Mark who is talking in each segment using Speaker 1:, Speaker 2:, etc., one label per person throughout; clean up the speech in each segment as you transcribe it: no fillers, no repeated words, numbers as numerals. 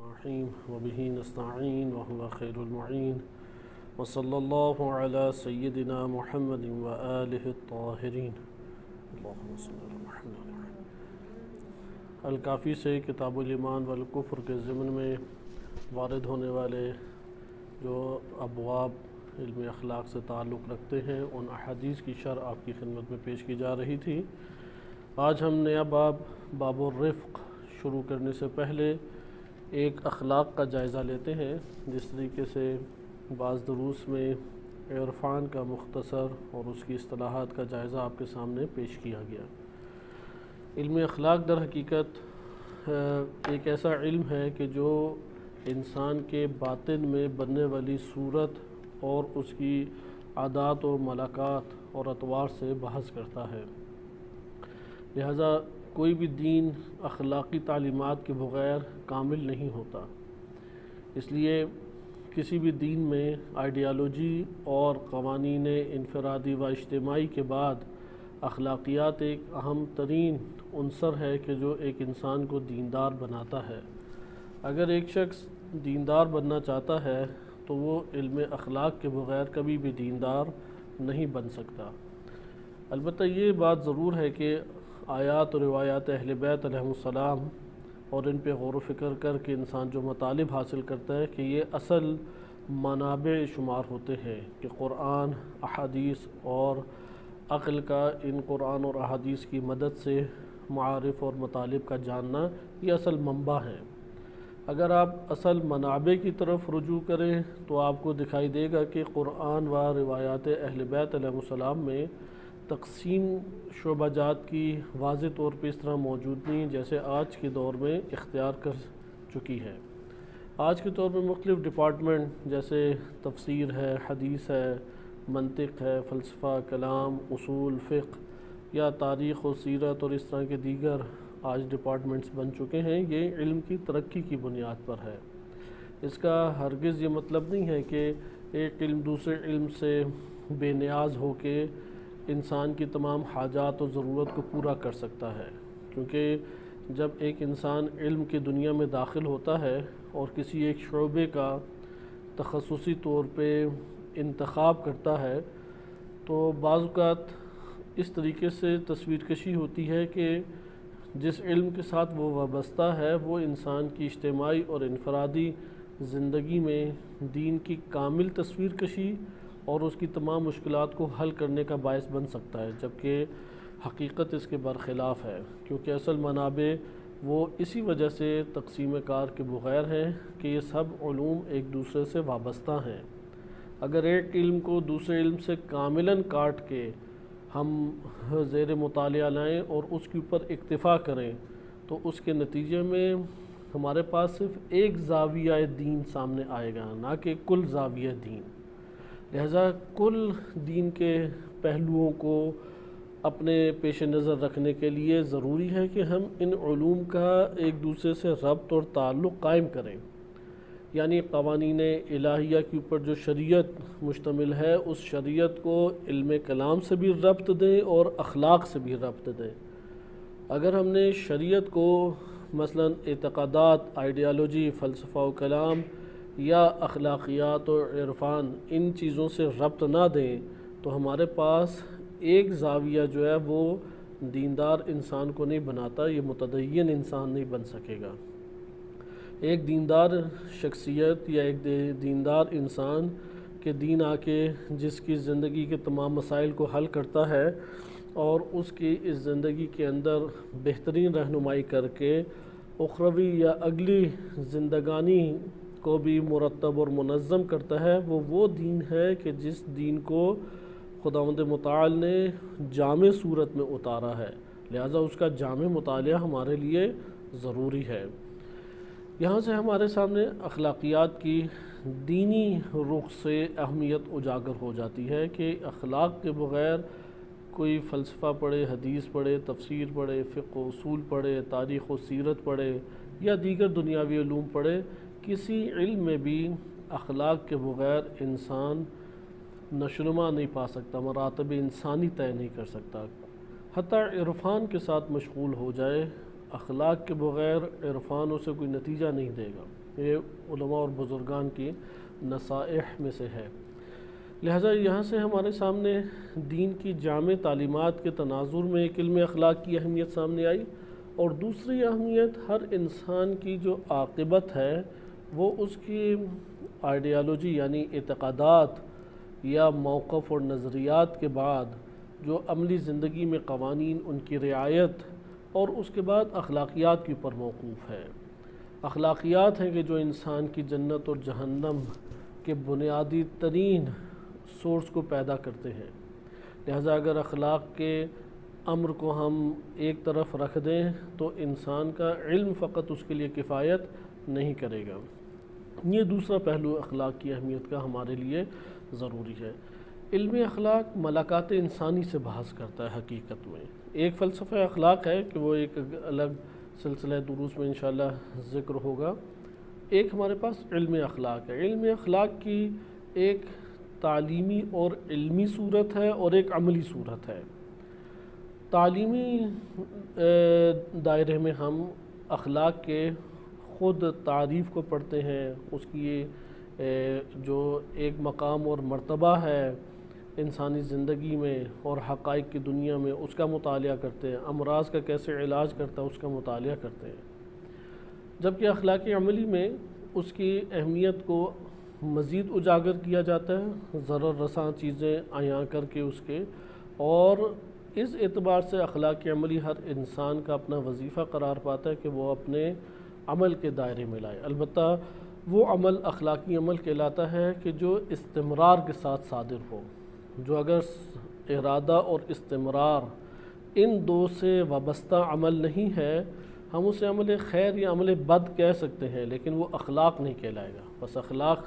Speaker 1: الرحیم وبہ نستعین وهو خیر المعین وصلی اللہ علی سیدنا محمد وآلہ الطاہرین اللہم صلی علی محمد۔ الکافی سے کتاب الایمان والکفر کے ضمن میں وارد ہونے والے جو ابواب علم اخلاق سے تعلق رکھتے ہیں ان احادیث کی شرح آپ کی خدمت میں پیش کی جا رہی تھی۔ آج ہم نیا باب الرفق شروع کرنے سے پہلے ایک اخلاق کا جائزہ لیتے ہیں، جس طریقے سے بعض دروس میں عرفان کا مختصر اور اس کی اصطلاحات کا جائزہ آپ کے سامنے پیش کیا گیا۔ علم اخلاق در حقیقت ایک ایسا علم ہے کہ جو انسان کے باطن میں بننے والی صورت اور اس کی عادات و ملکات اور اطوار سے بحث کرتا ہے۔ لہذا کوئی بھی دین اخلاقی تعلیمات کے بغیر کامل نہیں ہوتا۔ اس لیے کسی بھی دین میں آئیڈیالوجی اور قوانین انفرادی و اجتماعی کے بعد اخلاقیات ایک اہم ترین عنصر ہے کہ جو ایک انسان کو دیندار بناتا ہے۔ اگر ایک شخص دیندار بننا چاہتا ہے تو وہ علم اخلاق کے بغیر کبھی بھی دیندار نہیں بن سکتا۔ البتہ یہ بات ضرور ہے کہ آیات و روایات اہل بیت علیہ السلام اور ان پہ غور و فکر کر کے انسان جو مطالب حاصل کرتا ہے کہ یہ اصل منابع شمار ہوتے ہیں کہ قرآن، احادیث اور عقل کا ان قرآن اور احادیث کی مدد سے معارف اور مطالب کا جاننا یہ اصل منبع ہیں۔ اگر آپ اصل منابع کی طرف رجوع کریں تو آپ کو دکھائی دے گا کہ قرآن و روایات اہل بیت علیہ السلام میں تقسیم شعبہ جات کی واضح طور پہ اس طرح موجود نہیں جیسے آج کے دور میں اختیار کر چکی ہے۔ آج کے دور میں مختلف ڈپارٹمنٹ جیسے تفسیر ہے، حدیث ہے، منطق ہے، فلسفہ، کلام، اصول، فقہ یا تاریخ و سیرت اور اس طرح کے دیگر آج ڈپارٹمنٹس بن چکے ہیں۔ یہ علم کی ترقی کی بنیاد پر ہے۔ اس کا ہرگز یہ مطلب نہیں ہے کہ ایک علم دوسرے علم سے بے نیاز ہو کے انسان کی تمام حاجات و ضرورت کو پورا کر سکتا ہے، کیونکہ جب ایک انسان علم کی دنیا میں داخل ہوتا ہے اور کسی ایک شعبے کا تخصصی طور پہ انتخاب کرتا ہے تو بعض اوقات اس طریقے سے تصویر کشی ہوتی ہے کہ جس علم کے ساتھ وہ وابستہ ہے وہ انسان کی اجتماعی اور انفرادی زندگی میں دین کی کامل تصویر کشی اور اس کی تمام مشکلات کو حل کرنے کا باعث بن سکتا ہے، جبکہ حقیقت اس کے برخلاف ہے، کیونکہ اصل منابع وہ اسی وجہ سے تقسیم کار کے بغیر ہیں کہ یہ سب علوم ایک دوسرے سے وابستہ ہیں۔ اگر ایک علم کو دوسرے علم سے کاملاً کاٹ کے ہم زیر مطالعہ لائیں اور اس کے اوپر اکتفا کریں تو اس کے نتیجے میں ہمارے پاس صرف ایک زاویہ دین سامنے آئے گا، نہ کہ کل زاویہ دین۔ لہذا کل دین کے پہلوؤں کو اپنے پیش نظر رکھنے کے لیے ضروری ہے کہ ہم ان علوم کا ایک دوسرے سے ربط اور تعلق قائم کریں، یعنی قوانین الہیہ کے اوپر جو شریعت مشتمل ہے اس شریعت کو علم کلام سے بھی ربط دیں اور اخلاق سے بھی ربط دیں۔ اگر ہم نے شریعت کو مثلاً اعتقادات، آئیڈیالوجی، فلسفہ و کلام یا اخلاقیات و عرفان ان چیزوں سے ربط نہ دیں تو ہمارے پاس ایک زاویہ جو ہے وہ دیندار انسان کو نہیں بناتا، یہ متدین انسان نہیں بن سکے گا۔ ایک دیندار شخصیت یا ایک دیندار انسان کے دین آ کے جس کی زندگی کے تمام مسائل کو حل کرتا ہے اور اس کی اس زندگی کے اندر بہترین رہنمائی کر کے اخروی یا اگلی زندگانی کو بھی مرتب اور منظم کرتا ہے، وہ دین ہے کہ جس دین کو خداوند متعال نے جامع صورت میں اتارا ہے، لہذا اس کا جامع مطالعہ ہمارے لیے ضروری ہے۔ یہاں سے ہمارے سامنے اخلاقیات کی دینی رخ سے اہمیت اجاگر ہو جاتی ہے کہ اخلاق کے بغیر کوئی فلسفہ پڑھے، حدیث پڑھے، تفسیر پڑھے، فقہ و اصول پڑھے، تاریخ و سیرت پڑھے یا دیگر دنیاوی علوم پڑھے، کسی علم میں بھی اخلاق کے بغیر انسان نشوونما نہیں پا سکتا، مراتب انسانی طے نہیں کر سکتا۔ حتیٰ عرفان کے ساتھ مشغول ہو جائے، اخلاق کے بغیر عرفان اسے کوئی نتیجہ نہیں دے گا۔ یہ علماء اور بزرگان کی نصائح میں سے ہے۔ لہٰذا یہاں سے ہمارے سامنے دین کی جامع تعلیمات کے تناظر میں ایک علم اخلاق کی اہمیت سامنے آئی، اور دوسری اہمیت ہر انسان کی جو عاقبت ہے وہ اس کی آئیڈیالوجی یعنی اعتقادات یا موقف اور نظریات کے بعد جو عملی زندگی میں قوانین ان کی رعایت اور اس کے بعد اخلاقیات کے اوپر موقوف ہے۔ اخلاقیات ہیں کہ جو انسان کی جنت اور جہنم کے بنیادی ترین سورس کو پیدا کرتے ہیں۔ لہذا اگر اخلاق کے امر کو ہم ایک طرف رکھ دیں تو انسان کا علم فقط اس کے لیے کفایت نہیں کرے گا۔ یہ دوسرا پہلو اخلاق کی اہمیت کا ہمارے لیے ضروری ہے۔ علم اخلاق ملاقات انسانی سے بحث کرتا ہے حقیقت میں۔ ایک فلسفہ اخلاق ہے کہ وہ ایک الگ سلسلہ دروس میں انشاءاللہ ذکر ہوگا۔ ایک ہمارے پاس علم اخلاق ہے۔ علم اخلاق کی ایک تعلیمی اور علمی صورت ہے اور ایک عملی صورت ہے۔ تعلیمی دائرے میں ہم اخلاق کے خود تعریف کو پڑھتے ہیں، اس کی جو ایک مقام اور مرتبہ ہے انسانی زندگی میں اور حقائق کی دنیا میں اس کا مطالعہ کرتے ہیں، امراض کا کیسے علاج کرتا ہے اس کا مطالعہ کرتے ہیں، جبکہ اخلاق عملی میں اس کی اہمیت کو مزید اجاگر کیا جاتا ہے، ضرر رساں چیزیں عیاں کر کے اس کے، اور اس اعتبار سے اخلاق عملی ہر انسان کا اپنا وظیفہ قرار پاتا ہے کہ وہ اپنے عمل کے دائرے میں لائے۔ البتہ وہ عمل اخلاقی عمل کہلاتا ہے کہ جو استمرار کے ساتھ صادر ہو، جو اگر ارادہ اور استمرار ان دو سے وابستہ عمل نہیں ہے، ہم اسے عمل خیر یا عمل بد کہہ سکتے ہیں، لیکن وہ اخلاق نہیں کہلائے گا۔ بس اخلاق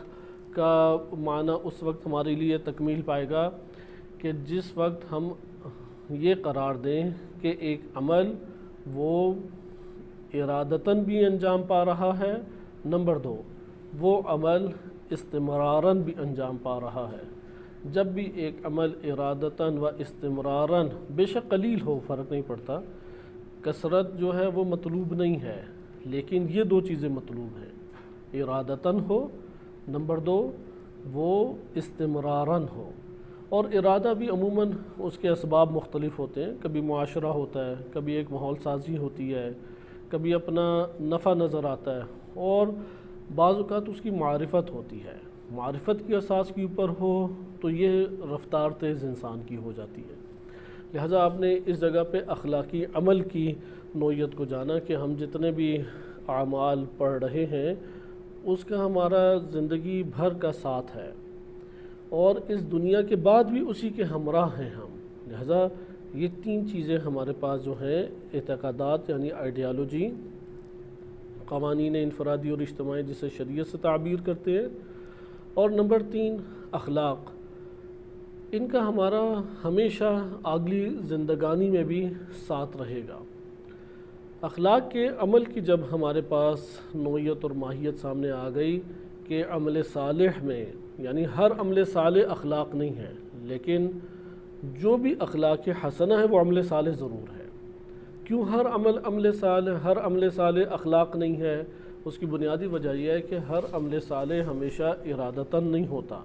Speaker 1: کا معنی اس وقت ہمارے لیے تکمیل پائے گا کہ جس وقت ہم یہ قرار دیں کہ ایک عمل وہ ارادتاً بھی انجام پا رہا ہے، نمبر 2 وہ عمل استمراراً بھی انجام پا رہا ہے۔ جب بھی ایک عمل ارادتاً و استمراراً، بے شک قلیل ہو فرق نہیں پڑتا، کثرت جو ہے وہ مطلوب نہیں ہے، لیکن یہ دو چیزیں مطلوب ہیں، ارادتاً ہو، نمبر 2 وہ استمراراً ہو۔ اور ارادہ بھی عموماً اس کے اسباب مختلف ہوتے ہیں، کبھی معاشرہ ہوتا ہے، کبھی ایک ماحول سازی ہوتی ہے، کبھی اپنا نفع نظر آتا ہے، اور بعض اوقات اس کی معرفت ہوتی ہے۔ معرفت کی اساس کے اوپر ہو تو یہ رفتار تیز انسان کی ہو جاتی ہے۔ لہٰذا آپ نے اس جگہ پہ اخلاقی عمل کی نوعیت کو جانا کہ ہم جتنے بھی اعمال پڑھ رہے ہیں اس کا ہمارا زندگی بھر کا ساتھ ہے، اور اس دنیا کے بعد بھی اسی کے ہمراہ ہیں ہم۔ لہٰذا یہ 3 چیزیں ہمارے پاس جو ہیں، اعتقادات یعنی آئیڈیالوجی، قوانین انفرادی اور اجتماعی جسے شریعت سے تعبیر کرتے ہیں، اور نمبر 3 اخلاق، ان کا ہمارا ہمیشہ اگلی زندگانی میں بھی ساتھ رہے گا۔ اخلاق کے عمل کی جب ہمارے پاس نوعیت اور ماہیت سامنے آ گئی کہ عمل صالح میں، یعنی ہر عمل صالح اخلاق نہیں ہے، لیکن جو بھی اخلاق حسنہ ہے وہ عمل صالح ضرور ہے۔ کیوں ہر عمل صالح اخلاق نہیں ہے؟ اس کی بنیادی وجہ یہ ہے کہ ہر عمل صالح ہمیشہ ارادتاً نہیں ہوتا،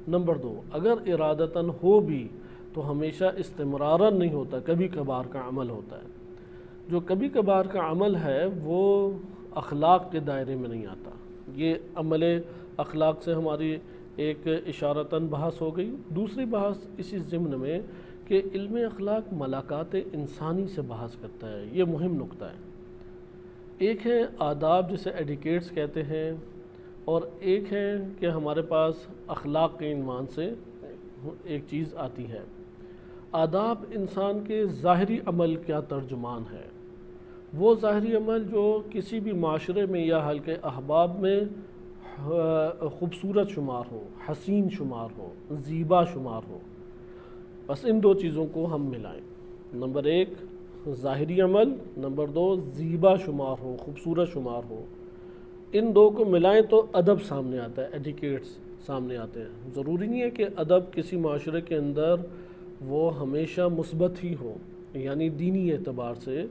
Speaker 1: نمبر 2 اگر ارادتاً ہو بھی تو ہمیشہ استمراراً نہیں ہوتا، کبھی کبھار کا عمل ہوتا ہے۔ جو کبھی کبھار کا عمل ہے وہ اخلاق کے دائرے میں نہیں آتا۔ یہ عمل اخلاق سے ہماری ایک اشارتاً بحث ہو گئی۔ دوسری بحث اسی ضمن میں کہ علم اخلاق ملاقات انسانی سے بحث کرتا ہے، یہ مہم نقطہ ہے۔ ایک ہے آداب جسے ایڈیکیٹس کہتے ہیں، اور ایک ہے کہ ہمارے پاس اخلاق کے عنوان سے ایک چیز آتی ہے۔ آداب انسان کے ظاہری عمل کا ترجمان ہے، وہ ظاہری عمل جو کسی بھی معاشرے میں یا حلقے احباب میں خوبصورت شمار ہو، حسین شمار ہو، زیبا شمار ہو۔ بس ان 2 چیزوں کو ہم ملائیں، نمبر 1 ظاہری عمل، نمبر 2 زیبا شمار ہو، خوبصورت شمار ہو، ان 2 کو ملائیں تو ادب سامنے آتا ہے، ایڈیکیٹس سامنے آتے ہیں۔ ضروری نہیں ہے کہ ادب کسی معاشرے کے اندر وہ ہمیشہ مثبت ہی ہو، یعنی دینی اعتبار سے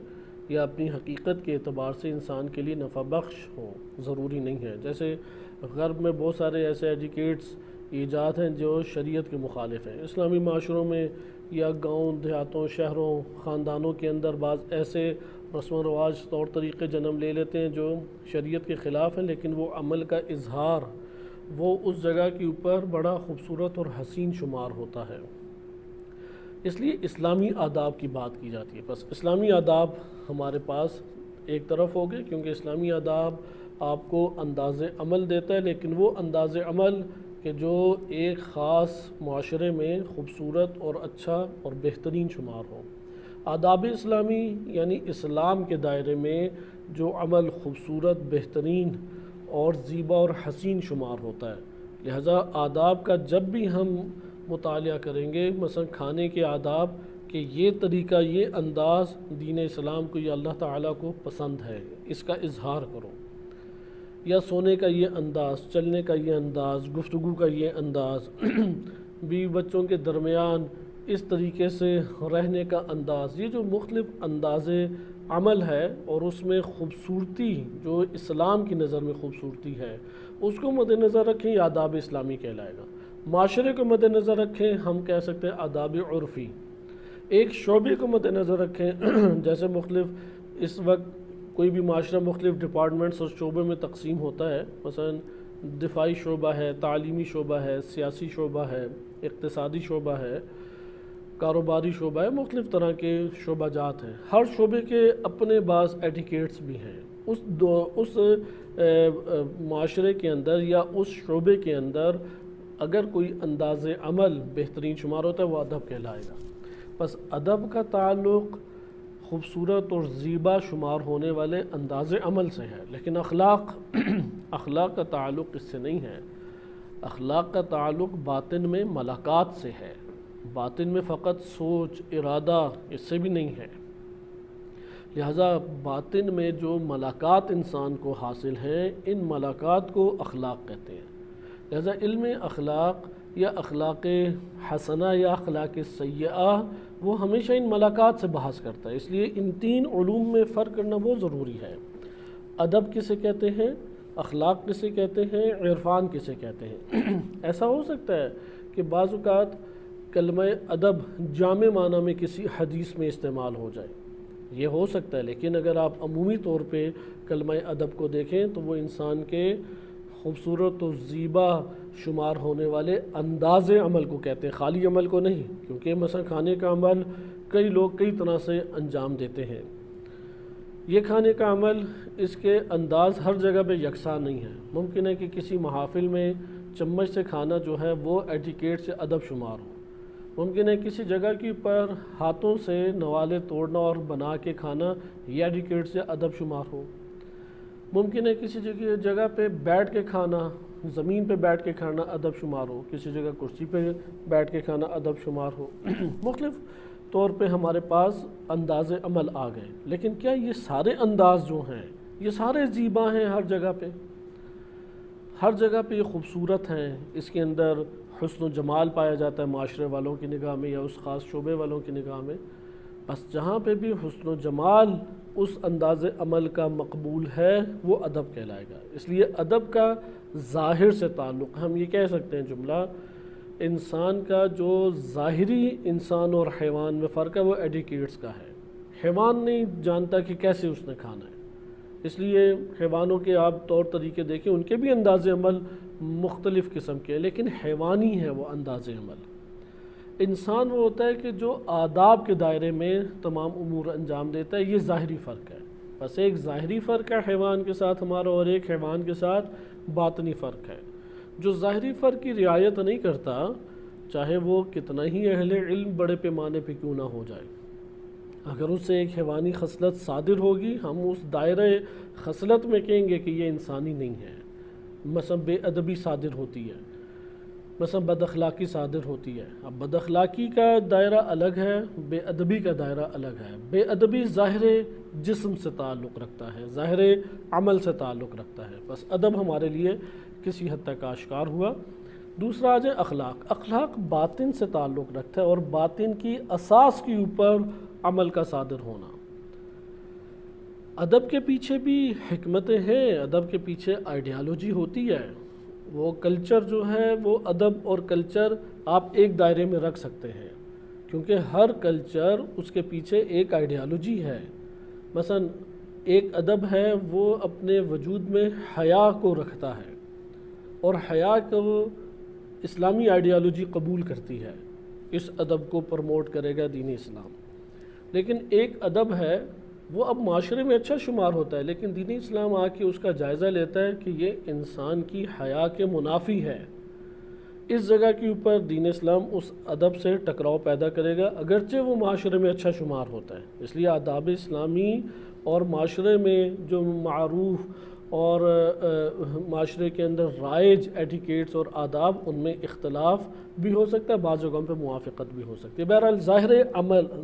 Speaker 1: یا اپنی حقیقت کے اعتبار سے انسان کے لیے نفع بخش ہو، ضروری نہیں ہے۔ جیسے غرب میں بہت سارے ایسے ایجوکیٹس ایجاد ہیں جو شریعت کے مخالف ہیں۔ اسلامی معاشروں میں یا گاؤں دیہاتوں شہروں خاندانوں کے اندر بعض ایسے رسم و رواج طور طریقے جنم لے لیتے ہیں جو شریعت کے خلاف ہیں، لیکن وہ عمل کا اظہار وہ اس جگہ کے اوپر بڑا خوبصورت اور حسین شمار ہوتا ہے۔ اس لیے اسلامی آداب کی بات کی جاتی ہے۔ بس اسلامی آداب ہمارے پاس ایک طرف ہو گئے، کیونکہ اسلامی آداب آپ کو انداز عمل دیتا ہے، لیکن وہ انداز عمل کہ جو ایک خاص معاشرے میں خوبصورت اور اچھا اور بہترین شمار ہو۔ آداب اسلامی یعنی اسلام کے دائرے میں جو عمل خوبصورت، بہترین اور زیبا اور حسین شمار ہوتا ہے۔ لہذا آداب کا جب بھی ہم مطالعہ کریں گے، مثلا کھانے کے آداب کہ یہ طریقہ، یہ انداز دین اسلام کو یا اللہ تعالیٰ کو پسند ہے، اس کا اظہار کرو، یا سونے کا یہ انداز، چلنے کا یہ انداز، گفتگو کا یہ انداز، بیوی بچوں کے درمیان اس طریقے سے رہنے کا انداز، یہ جو مختلف انداز عمل ہے اور اس میں خوبصورتی جو اسلام کی نظر میں خوبصورتی ہے اس کو مد نظر رکھیں، یہ آداب اسلامی کہلائے گا۔ معاشرے کو مد نظر رکھیں، ہم کہہ سکتے ہیں آداب عرفی۔ ایک شعبے کو مد نظر رکھیں، جیسے مختلف اس وقت کوئی بھی معاشرہ مختلف ڈپارٹمنٹس اور شعبے میں تقسیم ہوتا ہے، مثلا دفاعی شعبہ ہے، تعلیمی شعبہ ہے، سیاسی شعبہ ہے، اقتصادی شعبہ ہے، کاروباری شعبہ ہے، مختلف طرح کے شعبہ جات ہیں۔ ہر شعبے کے اپنے بعض ایٹیکیٹس بھی ہیں۔ اس معاشرے کے اندر یا اس شعبے کے اندر اگر کوئی انداز عمل بہترین شمار ہوتا ہے وہ ادب کہلائے گا۔ بس ادب کا تعلق خوبصورت اور زیبا شمار ہونے والے انداز عمل سے ہے، لیکن اخلاق کا تعلق اس سے نہیں ہے۔ اخلاق کا تعلق باطن میں ملکات سے ہے، باطن میں فقط سوچ، ارادہ، اس سے بھی نہیں ہے۔ لہذا باطن میں جو ملکات انسان کو حاصل ہیں، ان ملکات کو اخلاق کہتے ہیں۔ لہذا علم اخلاق یا اخلاق حسنہ یا اخلاق سیئہ وہ ہمیشہ ان ملکات سے بحث کرتا ہے۔ اس لیے ان تین علوم میں فرق کرنا بہت ضروری ہے۔ ادب کسے کہتے ہیں، اخلاق کسے کہتے ہیں، عرفان کسے کہتے ہیں۔ ایسا ہو سکتا ہے کہ بعض اوقات کلمہ ادب جامع معنی میں کسی حدیث میں استعمال ہو جائے، یہ ہو سکتا ہے، لیکن اگر آپ عمومی طور پہ کلمہ ادب کو دیکھیں تو وہ انسان کے خوبصورت و زیبا شمار ہونے والے انداز عمل کو کہتے ہیں، خالی عمل کو نہیں، کیونکہ مثلا کھانے کا عمل کئی لوگ کئی طرح سے انجام دیتے ہیں۔ یہ کھانے کا عمل اس کے انداز ہر جگہ پہ یکساں نہیں ہے۔ ممکن ہے کہ کسی محافل میں چمچ سے کھانا جو ہے وہ ایٹیکیٹ سے ادب شمار ہو، ممکن ہے کسی جگہ کے اوپر ہاتھوں سے نوالے توڑنا اور بنا کے کھانا یہ ایٹیکیٹ سے ادب شمار ہو، ممکن ہے کسی جگہ پہ بیٹھ کے کھانا، زمین پہ بیٹھ کے کھانا ادب شمار ہو، کسی جگہ کرسی پہ بیٹھ کے کھانا ادب شمار ہو۔ مختلف طور پہ ہمارے پاس انداز عمل آ گئے، لیکن کیا یہ سارے انداز جو ہیں یہ سارے زیبا ہیں؟ ہر جگہ پہ یہ خوبصورت ہیں، اس کے اندر حسن و جمال پایا جاتا ہے معاشرے والوں کی نگاہ میں یا اس خاص شعبے والوں کی نگاہ میں؟ بس جہاں پہ بھی حسن و جمال اس انداز عمل کا مقبول ہے وہ ادب کہلائے گا۔ اس لیے ادب کا ظاہر سے تعلق، ہم یہ کہہ سکتے ہیں جملہ، انسان کا جو ظاہری انسان اور حیوان میں فرق ہے وہ ایٹیکیٹس کا ہے۔ حیوان نہیں جانتا کہ کیسے اس نے کھانا ہے، اس لیے حیوانوں کے آپ طور طریقے دیکھیں، ان کے بھی انداز عمل مختلف قسم کے، لیکن حیوانی ہے وہ انداز عمل۔ انسان وہ ہوتا ہے کہ جو آداب کے دائرے میں تمام امور انجام دیتا ہے، یہ ظاہری فرق ہے۔ بس ایک ظاہری فرق ہے حیوان کے ساتھ ہمارا، اور ایک حیوان کے ساتھ باطنی فرق ہے۔ جو ظاہری فرق کی رعایت نہیں کرتا، چاہے وہ کتنا ہی اہل علم بڑے پیمانے پہ کیوں نہ ہو جائے، اگر اس سے ایک حیوانی خصلت صادر ہوگی، ہم اس دائرہ خصلت میں کہیں گے کہ یہ انسانی نہیں ہے۔ مثلا بے ادبی صادر ہوتی ہے، مثلا بد اخلاقی صادر ہوتی ہے۔ اب بد اخلاقی کا دائرہ الگ ہے، بے ادبی کا دائرہ الگ ہے۔ بے ادبی ظاہر جسم سے تعلق رکھتا ہے، ظاہر عمل سے تعلق رکھتا ہے، بس ادب ہمارے لیے کسی حد تک آشکار ہوا۔ دوسرا آ جائے اخلاق۔ اخلاق باطن سے تعلق رکھتا ہے اور باطن کی اساس کے اوپر عمل کا صادر ہونا۔ ادب کے پیچھے بھی حکمتیں ہیں، ادب کے پیچھے آئیڈیالوجی ہوتی ہے۔ وہ کلچر جو ہے وہ ادب اور کلچر آپ ایک دائرے میں رکھ سکتے ہیں، کیونکہ ہر کلچر اس کے پیچھے ایک آئیڈیالوجی ہے۔ مثلا ایک ادب ہے وہ اپنے وجود میں حیا کو رکھتا ہے، اور حیا کو اسلامی آئیڈیالوجی قبول کرتی ہے، اس ادب کو پروموٹ کرے گا دین اسلام۔ لیکن ایک ادب ہے وہ اب معاشرے میں اچھا شمار ہوتا ہے، لیکن دین اسلام آ کے اس کا جائزہ لیتا ہے کہ یہ انسان کی حیا کے منافی ہے۔ اس جگہ کے اوپر دین اسلام اس ادب سے ٹکراؤ پیدا کرے گا، اگرچہ وہ معاشرے میں اچھا شمار ہوتا ہے۔ اس لیے آداب اسلامی اور معاشرے میں جو معروف اور معاشرے کے اندر رائج ایٹیکیٹس اور آداب، ان میں اختلاف بھی ہو سکتا ہے، بعض جگہوں پہ موافقت بھی ہو سکتی ہے۔ بہرحال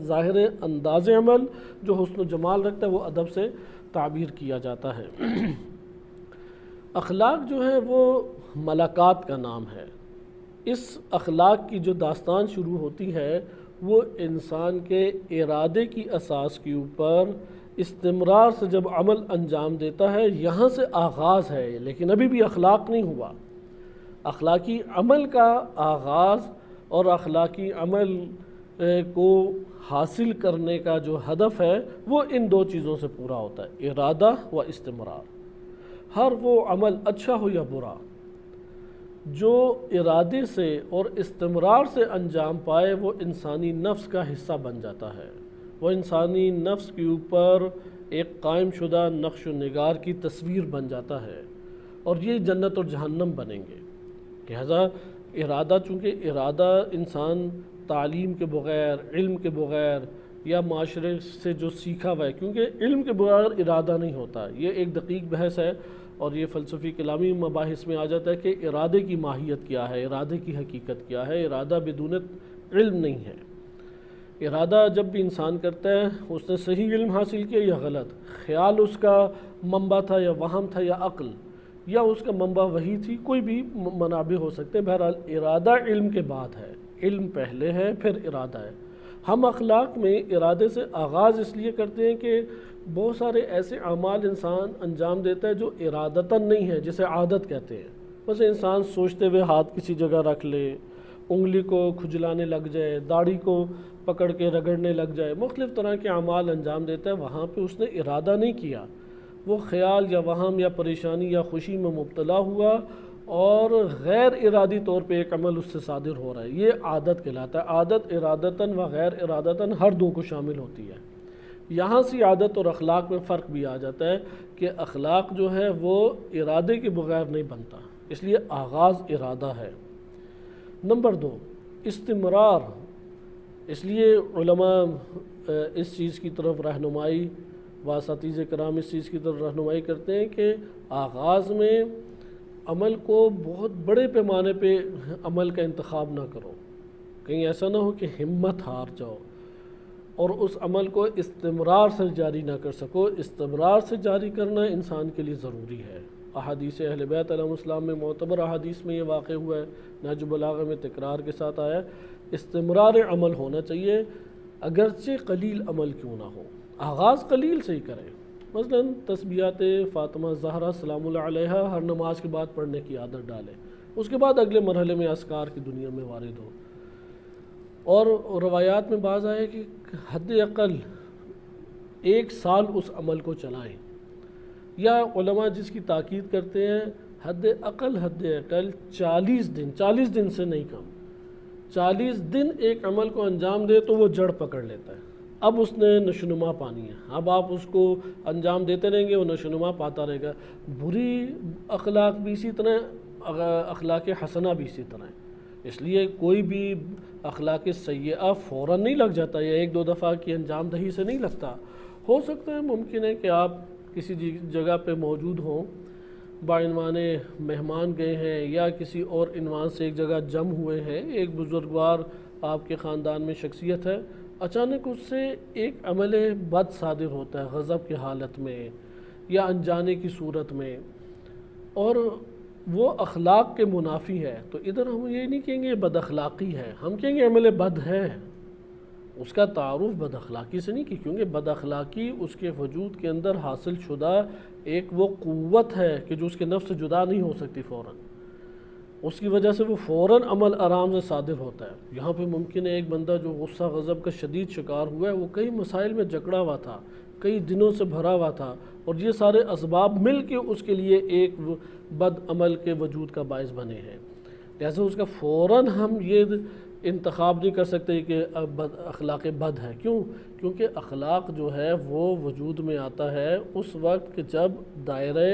Speaker 1: ظاہر انداز عمل جو حسن و جمال رکھتا ہے وہ ادب سے تعبیر کیا جاتا ہے۔ اخلاق جو ہے وہ ملکات کا نام ہے۔ اس اخلاق کی جو داستان شروع ہوتی ہے وہ انسان کے ارادے کی اساس کے اوپر استمرار سے جب عمل انجام دیتا ہے، یہاں سے آغاز ہے، لیکن ابھی بھی اخلاق نہیں ہوا۔ اخلاقی عمل کا آغاز اور اخلاقی عمل کو حاصل کرنے کا جو ہدف ہے وہ ان دو چیزوں سے پورا ہوتا ہے، ارادہ و استمرار۔ ہر وہ عمل اچھا ہو یا برا جو ارادے سے اور استمرار سے انجام پائے، وہ انسانی نفس کا حصہ بن جاتا ہے، وہ انسانی نفس کے اوپر ایک قائم شدہ نقش و نگار کی تصویر بن جاتا ہے، اور یہ جنت اور جہنم بنیں گے۔ لہذا ارادہ، چونکہ ارادہ انسان تعلیم کے بغیر، علم کے بغیر یا معاشرے سے جو سیکھا ہوا ہے، کیونکہ علم کے بغیر ارادہ نہیں ہوتا، یہ ایک دقیق بحث ہے، اور یہ فلسفی کلامی مباحث میں آ جاتا ہے کہ ارادے کی ماہیت کیا ہے، ارادے کی حقیقت کیا ہے۔ ارادہ بدون علم نہیں ہے۔ ارادہ جب بھی انسان کرتا ہے، اس نے صحیح علم حاصل کیا یا غلط، خیال اس کا منبع تھا یا وہم تھا یا عقل، یا اس کا منبع وہی تھی، کوئی بھی منابع ہو سکتے ہیں۔ بہرحال ارادہ علم کے بعد ہے، علم پہلے ہے پھر ارادہ ہے۔ ہم اخلاق میں ارادے سے آغاز اس لیے کرتے ہیں کہ بہت سارے ایسے اعمال انسان انجام دیتا ہے جو ارادتاً نہیں ہے، جسے عادت کہتے ہیں۔ بس انسان سوچتے ہوئے ہاتھ کسی جگہ رکھ لے، انگلی کو کھجلانے لگ جائے، داڑھی کو پکڑ کے رگڑنے لگ جائے، مختلف طرح کے اعمال انجام دیتا ہے، وہاں پہ اس نے ارادہ نہیں کیا، وہ خیال یا وہم یا پریشانی یا خوشی میں مبتلا ہوا اور غیر ارادی طور پہ ایک عمل اس سے صادر ہو رہا ہے، یہ عادت کہلاتا ہے۔ عادت ارادتاً و غیر ارادتاً ہر دو کو شامل ہوتی ہے۔ یہاں سے عادت اور اخلاق میں فرق بھی آ جاتا ہے کہ اخلاق جو ہے وہ ارادے کے بغیر نہیں بنتا، اس لیے آغاز ارادہ ہے۔ نمبر 2، استمرار۔ اس لیے علماء اس چیز کی طرف رہنمائی و اساتذہ کرام اس چیز کی طرف رہنمائی کرتے ہیں کہ آغاز میں عمل کو بہت بڑے پیمانے پہ عمل کا انتخاب نہ کرو، کہیں ایسا نہ ہو کہ ہمت ہار جاؤ اور اس عمل کو استمرار سے جاری نہ کر سکو۔ استمرار سے جاری کرنا انسان کے لیے ضروری ہے۔ احادیث اہل بیت علیہم السلام میں معتبر احادیث میں یہ واقع ہوا ہے، نہج البلاغہ میں تکرار کے ساتھ آیا ہے، استمرار عمل ہونا چاہیے، اگرچہ قلیل عمل کیوں نہ ہو، آغاز قلیل سے ہی کریں۔ مثلا تسبیحات فاطمہ زہرا سلام اللہ علیہا ہر نماز کے بعد پڑھنے کی عادت ڈالیں، اس کے بعد اگلے مرحلے میں اذکار کی دنیا میں وارد ہو۔ اور روایات میں بعض آئے کہ حد اقل 1 سال اس عمل کو چلائیں، یا علماء جس کی تاکید کرتے ہیں حد اقل 40 دن سے نہیں کم، 40 دن ایک عمل کو انجام دے تو وہ جڑ پکڑ لیتا ہے، اب اس نے نشوونما پانی ہے، اب آپ اس کو انجام دیتے رہیں گے وہ نشوونما پاتا رہے گا۔ بری اخلاق بھی اسی طرح، اخلاق حسنہ بھی اسی طرح ہے۔ اس لیے کوئی بھی اخلاق سیئہ فوراً نہیں لگ جاتا، یا 1-2 دفعہ کی انجام دہی سے نہیں لگتا۔ ہو سکتا ہے، ممکن ہے کہ آپ کسی جگہ پہ موجود ہوں، بعنوان مہمان گئے ہیں یا کسی اور عنوان سے ایک جگہ جم ہوئے ہیں، ایک بزرگوار آپ کے خاندان میں شخصیت ہے، اچانک اس سے ایک عمل بد صادر ہوتا ہے غضب کی حالت میں یا انجانے کی صورت میں، اور وہ اخلاق کے منافی ہے، تو ادھر ہم یہ نہیں کہیں گے بد اخلاقی ہے، ہم کہیں گے عمل بد ہے، اس کا تعارف بد اخلاقی سے نہیں کی، کیونکہ بد اخلاقی اس کے وجود کے اندر حاصل شدہ ایک وہ قوت ہے کہ جو اس کے نفس سے جدا نہیں ہو سکتی فوراً، اس کی وجہ سے وہ فوراً عمل آرام سے صادر ہوتا ہے۔ یہاں پہ ممکن ہے ایک بندہ جو غصہ غضب کا شدید شکار ہوا ہے، وہ کئی مسائل میں جکڑا ہوا تھا، کئی دنوں سے بھرا ہوا تھا، اور یہ سارے اسباب مل کے اس کے لیے ایک بد عمل کے وجود کا باعث بنے ہیں، لہذا اس کا فوراً ہم یہ انتخاب نہیں کر سکتے کہ اخلاق بد ہے۔ کیوں؟ کیونکہ اخلاق جو ہے وہ وجود میں آتا ہے اس وقت کہ جب دائرہ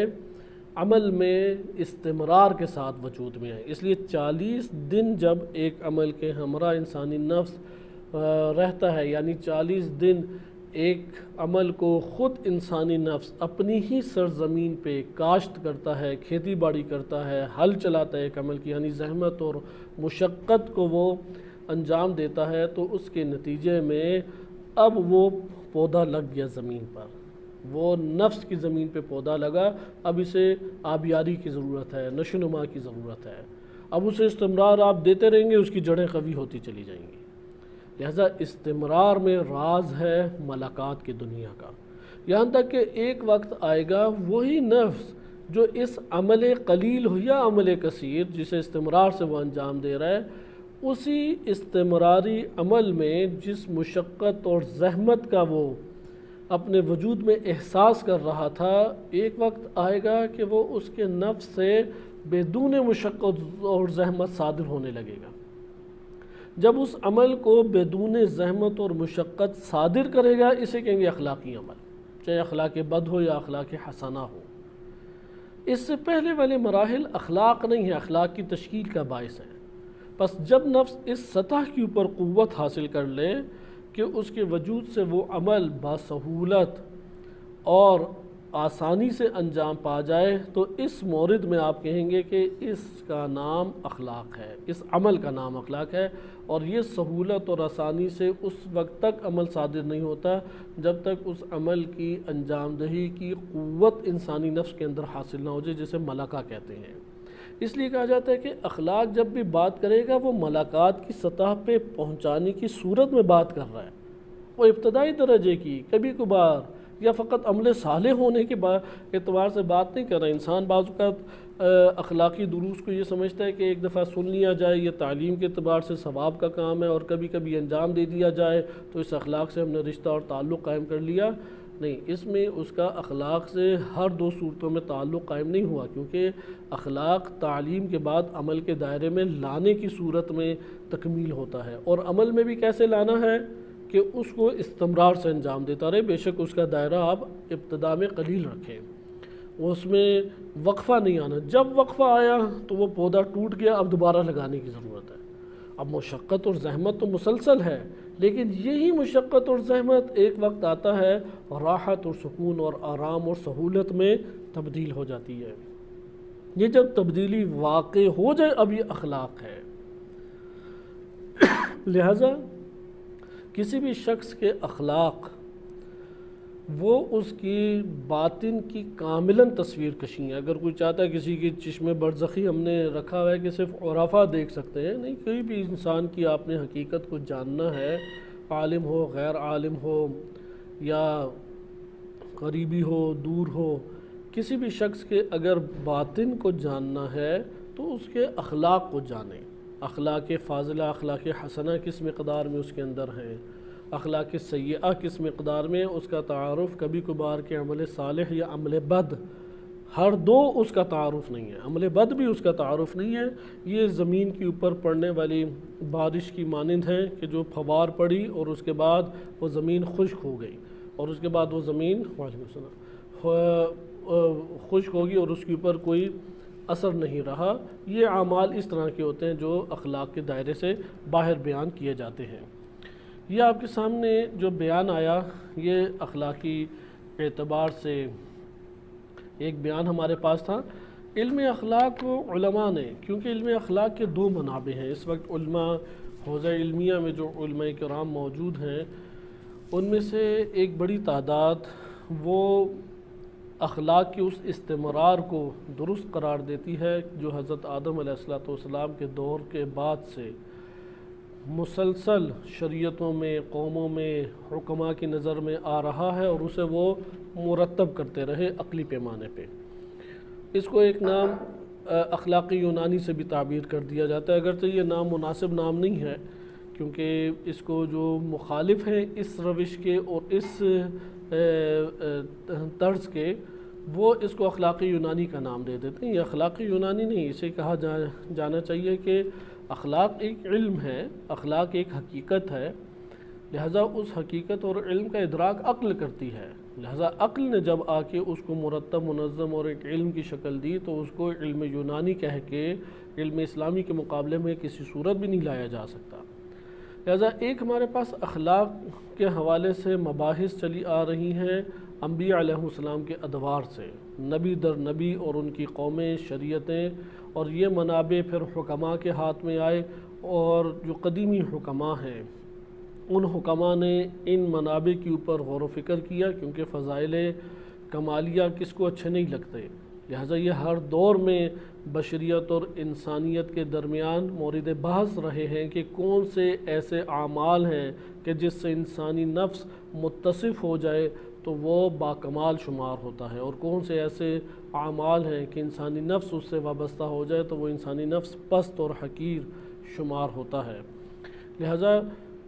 Speaker 1: عمل میں استمرار کے ساتھ وجود میں ہے۔ اس لیے 40 دن جب ایک عمل کے ہمراہ انسانی نفس رہتا ہے، یعنی 40 دن ایک عمل کو خود انسانی نفس اپنی ہی سرزمین پہ کاشت کرتا ہے، کھیتی باڑی کرتا ہے، ہل چلاتا ہے ایک عمل کی، یعنی زحمت اور مشقت کو وہ انجام دیتا ہے، تو اس کے نتیجے میں اب وہ پودا لگ گیا زمین پر، وہ نفس کی زمین پہ پودا لگا، اب اسے آبیاری کی ضرورت ہے، نشو و نما کی ضرورت ہے، اب اسے استمرار آپ دیتے رہیں گے، اس کی جڑیں قوی ہوتی چلی جائیں گی۔ لہذا استمرار میں راز ہے ملکات کی دنیا کا، یہاں تک کہ ایک وقت آئے گا وہی نفس جو اس عمل قلیل ہو یا عمل کثیر جسے استمرار سے وہ انجام دے رہا ہے، اسی استمراری عمل میں جس مشقت اور زحمت کا وہ اپنے وجود میں احساس کر رہا تھا، ایک وقت آئے گا کہ وہ اس کے نفس سے بدون مشقت اور زحمت صادر ہونے لگے گا۔ جب اس عمل کو بدون زحمت اور مشقت صادر کرے گا، اسے کہیں گے اخلاقی عمل، چاہے اخلاق بد ہو یا اخلاق حسنہ ہو۔ اس سے پہلے والے مراحل اخلاق نہیں ہے، اخلاق کی تشکیل کا باعث ہے۔ پس جب نفس اس سطح کے اوپر قوت حاصل کر لے کہ اس کے وجود سے وہ عمل بسہولت اور آسانی سے انجام پا جائے، تو اس مورد میں آپ کہیں گے کہ اس کا نام اخلاق ہے، اس عمل کا نام اخلاق ہے، اور یہ سہولت اور آسانی سے اس وقت تک عمل صادر نہیں ہوتا جب تک اس عمل کی انجام دہی کی قوت انسانی نفس کے اندر حاصل نہ ہو جائے، جسے ملکہ کہتے ہیں۔ اس لیے کہا جاتا ہے کہ اخلاق جب بھی بات کرے گا وہ ملکات کی سطح پہ پہنچانے کی صورت میں بات کر رہا ہے، وہ ابتدائی درجے کی کبھی کبھار یا فقط عمل صالح ہونے کے اعتبار سے بات نہیں کر رہا۔ انسان بعض اوقات اخلاقی دروس کو یہ سمجھتا ہے کہ ایک دفعہ سن لیا جائے، یہ تعلیم کے اعتبار سے ثواب کا کام ہے، اور کبھی کبھی انجام دے دیا جائے تو اس اخلاق سے ہم نے رشتہ اور تعلق قائم کر لیا۔ نہیں، اس میں اس کا اخلاق سے ہر دو صورتوں میں تعلق قائم نہیں ہوا، کیونکہ اخلاق تعلیم کے بعد عمل کے دائرے میں لانے کی صورت میں تکمیل ہوتا ہے، اور عمل میں بھی کیسے لانا ہے کہ اس کو استمرار سے انجام دیتا رہے، بے شک اس کا دائرہ آپ ابتدا میں قلیل رکھیں، اس میں وقفہ نہیں آنا۔ جب وقفہ آیا تو وہ پودا ٹوٹ گیا، اب دوبارہ لگانے کی ضرورت ہے۔ اب مشقت اور زحمت تو مسلسل ہے، لیکن یہی مشقت اور زحمت ایک وقت آتا ہے راحت اور سکون اور آرام اور سہولت میں تبدیل ہو جاتی ہے۔ یہ جب تبدیلی واقع ہو جائے اب یہ اخلاق ہے۔ لہذا کسی بھی شخص کے اخلاق وہ اس کی باطن کی کاملاً تصویر کشی ہے۔ اگر کوئی چاہتا ہے کسی کی چشم برزخی ہم نے رکھا ہوا ہے کہ صرف عرفا دیکھ سکتے ہیں، نہیں، کوئی بھی انسان کی آپ نے حقیقت کو جاننا ہے، عالم ہو غیر عالم ہو یا قریبی ہو دور ہو، کسی بھی شخص کے اگر باطن کو جاننا ہے تو اس کے اخلاق کو جانیں۔ اخلاق فاضلہ، اخلاق حسنہ کس مقدار میں اس کے اندر ہیں، اخلاق سیئہ کس مقدار میں، اس کا تعارف کبھی کبھار کے عمل صالح یا عمل بد، ہر دو اس کا تعارف نہیں ہے، عمل بد بھی اس کا تعارف نہیں ہے۔ یہ زمین کے اوپر پڑنے والی بارش کی مانند ہے کہ جو پھوار پڑی اور اس کے بعد وہ زمین خشک ہو گئی، اور اس کے بعد وہ زمین خشک ہوگی اور اس کے اوپر کوئی اثر نہیں رہا۔ یہ اعمال اس طرح کے ہوتے ہیں جو اخلاق کے دائرے سے باہر بیان کیے جاتے ہیں۔ یہ آپ کے سامنے جو بیان آیا یہ اخلاقی اعتبار سے ایک بیان ہمارے پاس تھا۔ علم اخلاق کو علماء نے، کیونکہ علم اخلاق کے دو منابع ہیں اس وقت، علماء حوزہ علمیہ میں جو علماء کرام موجود ہیں ان میں سے ایک بڑی تعداد وہ اخلاق کے اس استمرار کو درست قرار دیتی ہے جو حضرت آدم علیہ السلام کے دور کے بعد سے مسلسل شریعتوں میں، قوموں میں، حکماء کی نظر میں آ رہا ہے اور اسے وہ مرتب کرتے رہے عقلی پیمانے پہ۔ اس کو ایک نام اخلاقی یونانی سے بھی تعبیر کر دیا جاتا ہے، اگرچہ یہ نام مناسب نام نہیں ہے، کیونکہ اس کو جو مخالف ہیں اس روش کے اور اس طرز کے، وہ اس کو اخلاقی یونانی کا نام دے دیتے ہیں۔ یہ اخلاقی یونانی نہیں، اسے کہا جانا چاہیے کہ اخلاق ایک علم ہے، اخلاق ایک حقیقت ہے، لہٰذا اس حقیقت اور علم کا ادراک عقل کرتی ہے، لہٰذا عقل نے جب آ کے اس کو مرتب، منظم اور ایک علم کی شکل دی تو اس کو علم یونانی کہہ کے علم اسلامی کے مقابلے میں کسی صورت بھی نہیں لایا جا سکتا۔ لہٰذا ایک ہمارے پاس اخلاق کے حوالے سے مباحث چلی آ رہی ہیں انبیاء علیہ السلام کے ادوار سے، نبی در نبی اور ان کی قومیں، شریعتیں، اور یہ منابع پھر حکماء کے ہاتھ میں آئے، اور جو قدیمی حکماء ہیں ان حکماء نے ان منابع کے اوپر غور و فکر کیا، کیونکہ فضائل کمالیہ کس کو اچھے نہیں لگتے، لہٰذا یہ ہر دور میں بشریت اور انسانیت کے درمیان مورد بحث رہے ہیں کہ کون سے ایسے اعمال ہیں کہ جس سے انسانی نفس متصف ہو جائے تو وہ باکمال شمار ہوتا ہے، اور کون سے ایسے اعمال ہیں کہ انسانی نفس اس سے وابستہ ہو جائے تو وہ انسانی نفس پست اور حقیر شمار ہوتا ہے۔ لہٰذا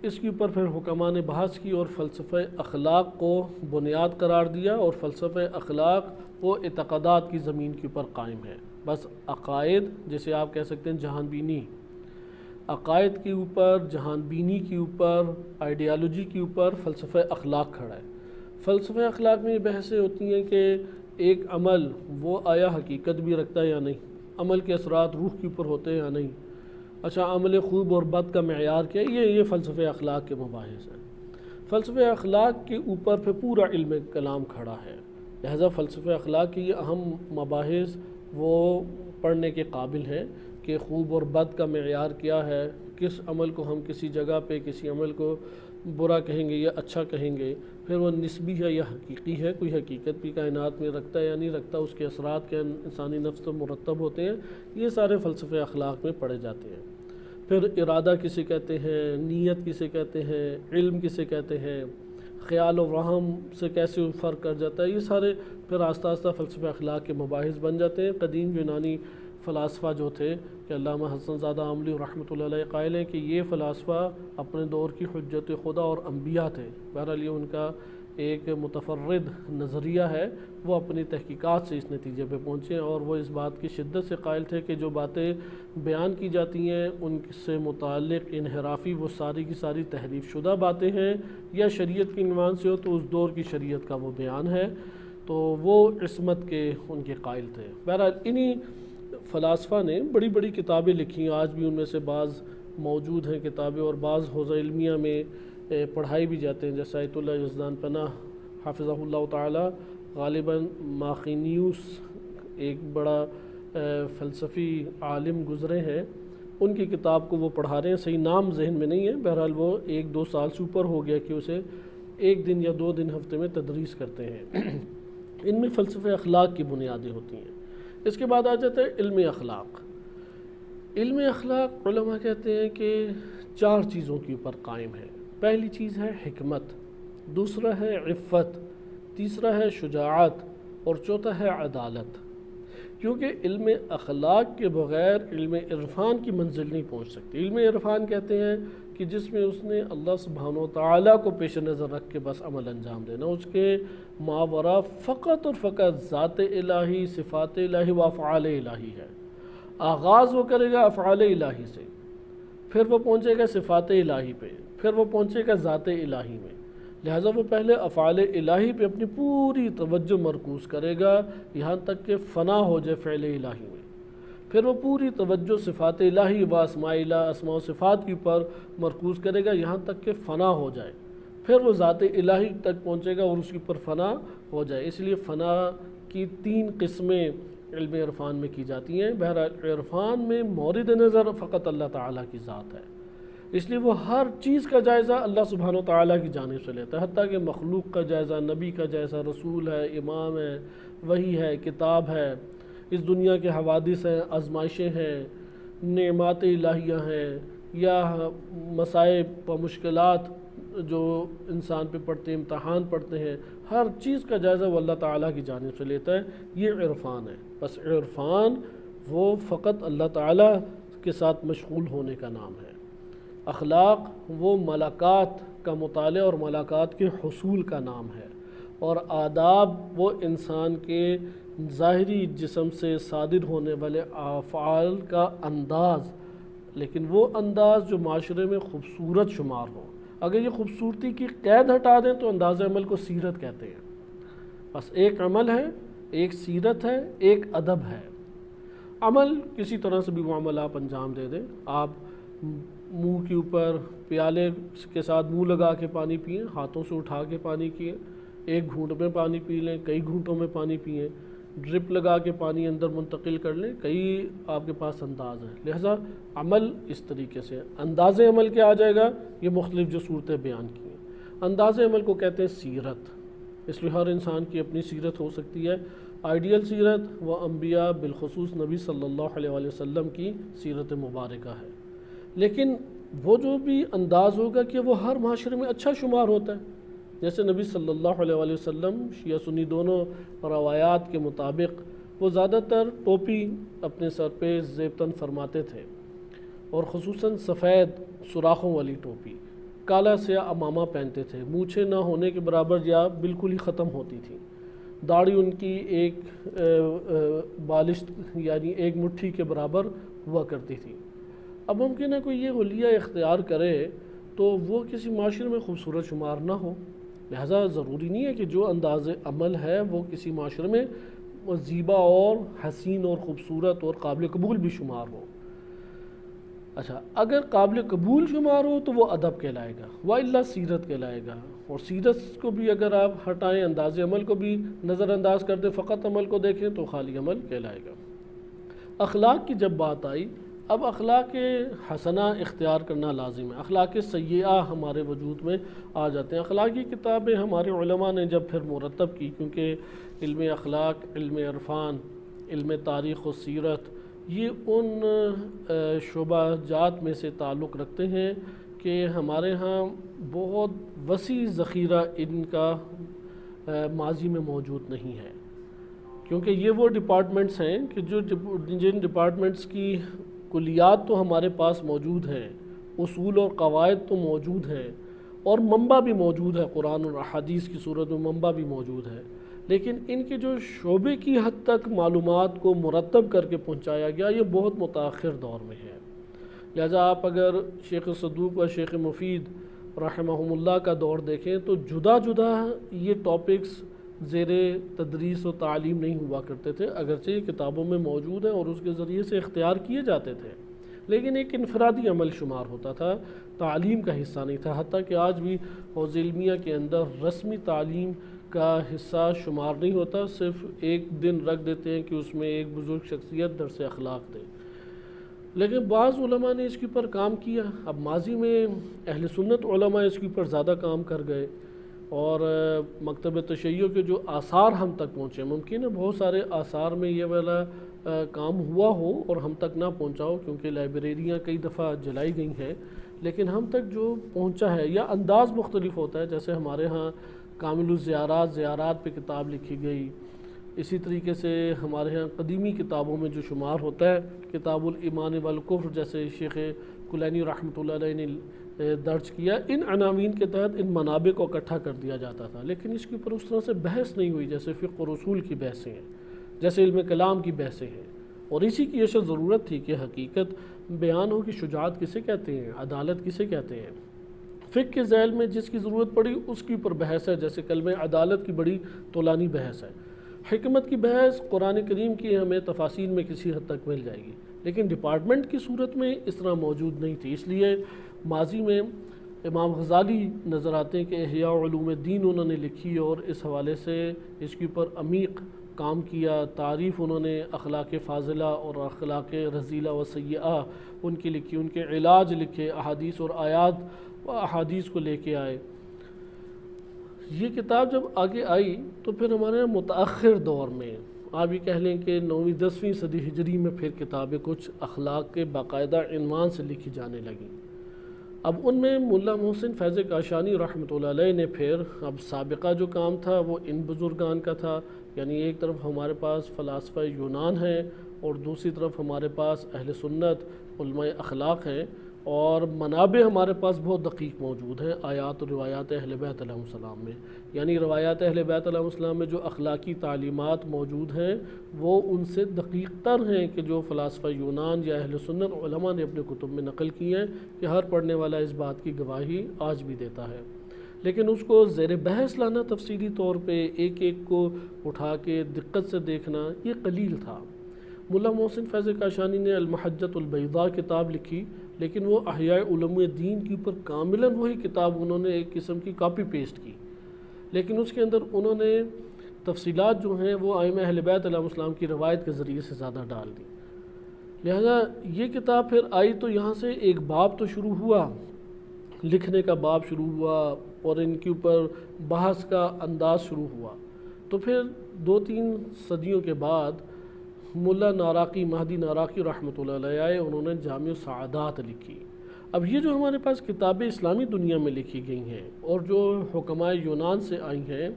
Speaker 1: اس کے اوپر پھر حکماء نے بحث کی اور فلسفہ اخلاق کو بنیاد قرار دیا، اور فلسفہ اخلاق وہ اعتقادات کی زمین کے اوپر قائم ہے، بس عقائد جسے آپ کہہ سکتے ہیں جہان بینی، عقائد کے اوپر، جہان بینی کے اوپر، آئیڈیالوجی کے اوپر فلسفہ اخلاق کھڑا ہے۔ فلسفہ اخلاق میں یہ بحثیں ہوتی ہیں کہ ایک عمل وہ آیا حقیقت بھی رکھتا ہے یا نہیں، عمل کے اثرات روح کے اوپر ہوتے ہیں یا نہیں، اچھا عمل خوب اور بد کا معیار کیا ہے، یہ فلسفہ اخلاق کے مباحث ہیں۔ فلسفہ اخلاق کے اوپر پھر پورا علم کلام کھڑا ہے، لہذا فلسفہ اخلاق کی یہ اہم مباحث وہ پڑھنے کے قابل ہیں کہ خوب اور بد کا معیار کیا ہے، کس عمل کو ہم کسی جگہ پہ کسی عمل کو برا کہیں گے یا اچھا کہیں گے، پھر وہ نسبی ہے یا حقیقی ہے، کوئی حقیقت بھی کائنات میں رکھتا ہے یا نہیں رکھتا، اس کے اثرات کے انسانی نفس پر مرتب ہوتے ہیں، یہ سارے فلسفہ اخلاق میں پڑھے جاتے ہیں۔ پھر ارادہ کسے کہتے ہیں، نیت کسے کہتے ہیں، علم کسے کہتے ہیں، خیال و وہم سے کیسے فرق کر جاتا ہے، یہ سارے پھر آہستہ آہستہ فلسفہ اخلاق کے مباحث بن جاتے ہیں۔ قدیم یونانی فلاسفہ جو تھے کہ علامہ حسن زادہ عاملی رحمۃ اللہ علیہ قائل ہیں کہ یہ فلاسفہ اپنے دور کی حجت خدا اور انبیاء تھے، بہرحال یہ ان کا ایک متفرد نظریہ ہے، وہ اپنی تحقیقات سے اس نتیجے پہ پہنچے، اور وہ اس بات کی شدت سے قائل تھے کہ جو باتیں بیان کی جاتی ہیں ان سے متعلق انحرافی وہ ساری کی ساری تحریف شدہ باتیں ہیں، یا شریعت کی عنوان سے ہو تو اس دور کی شریعت کا وہ بیان ہے، تو وہ عصمت کے ان کے قائل تھے۔ بہرحال انہی فلاسفہ نے بڑی بڑی کتابیں لکھی ہیں، آج بھی ان میں سے بعض موجود ہیں کتابیں، اور بعض حوزہ علمیہ میں پڑھائی بھی جاتے ہیں، جیسے آیت اللہ یزدان پناہ حافظہ اللہ تعالی، غالباً ماخینیوس ایک بڑا فلسفی عالم گزرے ہیں، ان کی کتاب کو وہ پڑھا رہے ہیں، صحیح نام ذہن میں نہیں ہے، بہرحال وہ 1-2 سال سے اوپر ہو گیا کہ اسے 1 دن یا 2 دن ہفتے میں تدریس کرتے ہیں۔ ان میں فلسفہ اخلاق کی بنیادیں ہوتی ہیں۔ اس کے بعد آ جاتا ہے علم اخلاق۔ علم اخلاق علماء کہتے ہیں کہ 4 چیزوں کے اوپر قائم ہے۔ پہلی چیز ہے حکمت، دوسرا ہے عفت، تیسرا ہے شجاعت، اور چوتھا ہے عدالت، کیونکہ علم اخلاق کے بغیر علم عرفان کی منزل نہیں پہنچ سکتی۔ علم عرفان کہتے ہیں کہ جس میں اس نے اللہ سبحانہ و تعالیٰ کو پیش نظر رکھ کے بس عمل انجام دینا، اس کے ماورا فقط اور فقط ذات الہی، صفات الہی و افعال الہی ہے۔ آغاز وہ کرے گا افعال الہی سے، پھر وہ پہنچے گا صفات الہی پہ، پھر وہ پہنچے گا ذات الہی میں، لہٰذا وہ پہلے افعال الہی پہ اپنی پوری توجہ مرکوز کرے گا یہاں تک کہ فنا ہو جائے فعل الہی میں، پھر وہ پوری توجہ صفات الہی و اسماء و صفات کے اوپر مرکوز کرے گا یہاں تک کہ فنا ہو جائے، پھر وہ ذات الہی تک پہنچے گا اور اس کے اوپر فنا ہو جائے۔ اس لیے فنا کی 3 قسمیں علم عرفان میں کی جاتی ہیں۔ بہرحال عرفان میں مورد نظر فقط اللہ تعالیٰ کی ذات ہے، اس لیے وہ ہر چیز کا جائزہ اللہ سبحانہ و تعالیٰ کی جانب سے لیتا ہے، حتیٰ کہ مخلوق کا جائزہ، نبی کا جائزہ، رسول ہے، امام ہے، وحی ہے، کتاب ہے، اس دنیا کے حوادث ہیں، آزمائشیں ہیں، نعمات الہیہ ہیں، یا مصائب و مشکلات جو انسان پہ پڑتے ہیں، امتحان پڑتے ہیں، ہر چیز کا جائزہ وہ اللہ تعالیٰ کی جانب سے لیتا ہے۔ یہ عرفان ہے۔ بس عرفان وہ فقط اللہ تعالیٰ کے ساتھ مشغول ہونے کا نام ہے۔ اخلاق وہ ملاقات کا مطالعہ اور ملاقات کے حصول کا نام ہے، اور آداب وہ انسان کے ظاہری جسم سے صادر ہونے والے افعال کا انداز، لیکن وہ انداز جو معاشرے میں خوبصورت شمار ہو۔ اگر یہ خوبصورتی کی قید ہٹا دیں تو انداز عمل کو سیرت کہتے ہیں۔ بس ایک عمل ہے، ایک سیرت ہے، ایک ادب ہے۔ عمل کسی طرح سے بھی وہ عمل آپ انجام دے دیں، آپ منہ کے اوپر پیالے کے ساتھ منہ لگا کے پانی پئیں، ہاتھوں سے اٹھا کے پانی پئیں، ایک گھونٹ میں پانی پی لیں، کئی گھونٹوں میں پانی پئیں، ڈرپ لگا کے پانی اندر منتقل کر لیں، کئی آپ کے پاس انداز ہیں۔ لہذا عمل اس طریقے سے، انداز عمل کیا آ جائے گا؟ یہ مختلف جو صورتیں بیان کی ہیں۔ انداز عمل کو کہتے ہیں سیرت، اس لیے ہر انسان کی اپنی سیرت ہو سکتی ہے۔ آئیڈیل سیرت وہ انبیاء بالخصوص نبی صلی اللہ علیہ وآلہ وسلم کی سیرت مبارکہ ہے، لیکن وہ جو بھی انداز ہوگا کہ وہ ہر معاشرے میں اچھا شمار ہوتا ہے۔ جیسے نبی صلی اللہ علیہ وآلہ وسلم شیعہ سنی دونوں روایات کے مطابق وہ زیادہ تر ٹوپی اپنے سر پہ زیب تن فرماتے تھے، اور خصوصاً سفید سوراخوں والی ٹوپی، کالا سیاہ امامہ پہنتے تھے، مونچھیں نہ ہونے کے برابر یا بالکل ہی ختم ہوتی تھی، داڑھی ان کی ایک بالشت یعنی ایک مٹھی کے برابر ہوا کرتی تھی۔ اب ممکن ہے کوئی یہ حلیہ اختیار کرے تو وہ کسی معاشرے میں خوبصورت شمار نہ ہو، لہذا ضروری نہیں ہے کہ جو انداز عمل ہے وہ کسی معاشرے میں زیبا اور حسین اور خوبصورت اور قابل قبول بھی شمار ہو۔ اچھا، اگر قابل قبول شمار ہو تو وہ ادب کہلائے گا، وَإِلَّا سیرت کہلائے گا، اور سیرت کو بھی اگر آپ ہٹائیں، انداز عمل کو بھی نظر انداز کر دیں، فقط عمل کو دیکھیں تو خالی عمل کہلائے گا۔ اخلاق کی جب بات آئی، اب اخلاق حسنہ اختیار کرنا لازم ہے، اخلاق سیئہ ہمارے وجود میں آ جاتے ہیں۔ اخلاقی کتابیں ہمارے علماء نے جب پھر مرتب کی، کیونکہ علم اخلاق، علم عرفان، علم تاریخ و سیرت یہ ان شعبہ جات میں سے تعلق رکھتے ہیں کہ ہمارے ہاں بہت وسیع ذخیرہ ان کا ماضی میں موجود نہیں ہے، کیونکہ یہ وہ ڈپارٹمنٹس ہیں کہ جن ڈپارٹمنٹس کی کلیات تو ہمارے پاس موجود ہیں، اصول اور قواعد تو موجود ہیں، اور منبع بھی موجود ہے، قرآن اور احادیث کی صورت میں منبع بھی موجود ہے، لیکن ان کے جو شعبے کی حد تک معلومات کو مرتب کر کے پہنچایا گیا یہ بہت متاخر دور میں ہے۔ لہذا آپ اگر شیخ صدوق و شیخ مفید رحمہم اللہ کا دور دیکھیں تو جدا جدا یہ ٹاپکس زیر تدریس و تعلیم نہیں ہوا کرتے تھے، اگرچہ یہ کتابوں میں موجود ہیں اور اس کے ذریعے سے اختیار کیے جاتے تھے، لیکن ایک انفرادی عمل شمار ہوتا تھا، تعلیم کا حصہ نہیں تھا۔ حتیٰ کہ آج بھی حوض علمیہ کے اندر رسمی تعلیم کا حصہ شمار نہیں ہوتا، صرف ایک دن رکھ دیتے ہیں کہ اس میں ایک بزرگ شخصیت درس اخلاق دے، لیکن بعض علماء نے اس کے اوپر کام کیا۔ اب ماضی میں اہل سنت علماء اس کے اوپر زیادہ کام کر گئے، اور مکتب تشیع کے جو آثار ہم تک پہنچے، ممکن ہے بہت سارے آثار میں یہ والا کام ہوا ہو اور ہم تک نہ پہنچا ہو، کیونکہ لائبریریاں کئی دفعہ جلائی گئی ہیں، لیکن ہم تک جو پہنچا ہے یا انداز مختلف ہوتا ہے۔ جیسے ہمارے ہاں کامل الزیارات، زیارات پہ کتاب لکھی گئی، اسی طریقے سے ہمارے ہاں قدیمی کتابوں میں جو شمار ہوتا ہے کتاب الایمان والکفر، جیسے شیخ کلینی رحمۃ اللہ علیہ نے درج کیا، ان عناوین کے تحت ان منابع کو اکٹھا کر دیا جاتا تھا، لیکن اس کے اوپر اس طرح سے بحث نہیں ہوئی جیسے فقہ و اصول کی بحثیں ہیں، جیسے علم کلام کی بحثیں ہیں، اور اسی کی اشد ضرورت تھی کہ حقیقت بیان ہو کہ شجاعت کسے کہتے ہیں، عدالت کسے کہتے ہیں۔ فقہ کے ذیل میں جس کی ضرورت پڑی اس کے اوپر بحث ہے، جیسے کلمہ عدالت کی بڑی طولانی بحث ہے۔ حکمت کی بحث قرآن کریم کی ہمیں تفاسیر میں کسی حد تک مل جائے گی، لیکن ڈپارٹمنٹ کی صورت میں اس طرح موجود نہیں تھی، اس لیے ماضی میں امام غزالی نظر آتے ہیں کہ احیاء علوم الدین انہوں نے لکھی، اور اس حوالے سے اس کے اوپر عمیق کام کیا، تعریف انہوں نے اخلاق فاضلہ اور اخلاق رذیلہ و سیئہ ان کی لکھی، ان کے علاج لکھے، احادیث اور آیات و احادیث کو لے کے آئے۔ یہ کتاب جب آگے آئی تو پھر ہمارے متأخر دور میں آپ یہ کہہ لیں کہ 9ویں 10ویں صدی ہجری میں پھر کتابیں کچھ اخلاق کے باقاعدہ عنوان سے لکھی جانے لگیں۔ اب ان میں ملا محسن فیض کاشانی رحمۃ اللہ علیہ نے پھر اب سابقہ جو کام تھا وہ ان بزرگان کا تھا، یعنی ایک طرف ہمارے پاس فلاسفہ یونان ہیں اور دوسری طرف ہمارے پاس اہل سنت علماء اخلاق ہیں، اور منابع ہمارے پاس بہت دقیق موجود ہیں آیات و روایات اہل بیت علیہ السلام میں، یعنی روایات اہل بیت علیہ السلام میں جو اخلاقی تعلیمات موجود ہیں وہ ان سے دقیق تر ہیں کہ جو فلاسفہ یونان یا اہل سنت علماء نے اپنے کتب میں نقل کی ہیں، کہ ہر پڑھنے والا اس بات کی گواہی آج بھی دیتا ہے۔ لیکن اس کو زیر بحث لانا تفصیلی طور پہ ایک ایک کو اٹھا کے دقت سے دیکھنا یہ قلیل تھا۔ ملا محسن فیض کاشانی نے المحجۃ البیضاء کتاب لکھی، لیکن وہ احیاء علوم دین کے اوپر کاملاً وہی کتاب انہوں نے ایک قسم کی کاپی پیسٹ کی، لیکن اس کے اندر انہوں نے تفصیلات جو ہیں وہ ائمہ اہل بیت علیہ السلام کی روایت کے ذریعے سے زیادہ ڈال دی۔ لہذا یہ کتاب پھر آئی تو یہاں سے ایک باب تو شروع ہوا، لکھنے کا باب شروع ہوا اور ان کے اوپر بحث کا انداز شروع ہوا، تو پھر 2-3 صدیوں کے بعد ملا ناراقی مہدی ناراقی رحمۃ اللہ علیہ آئے، انہوں نے جامع السعادات لکھی۔ اب یہ جو ہمارے پاس کتابیں اسلامی دنیا میں لکھی گئی ہیں اور جو حکماء یونان سے آئی ہیں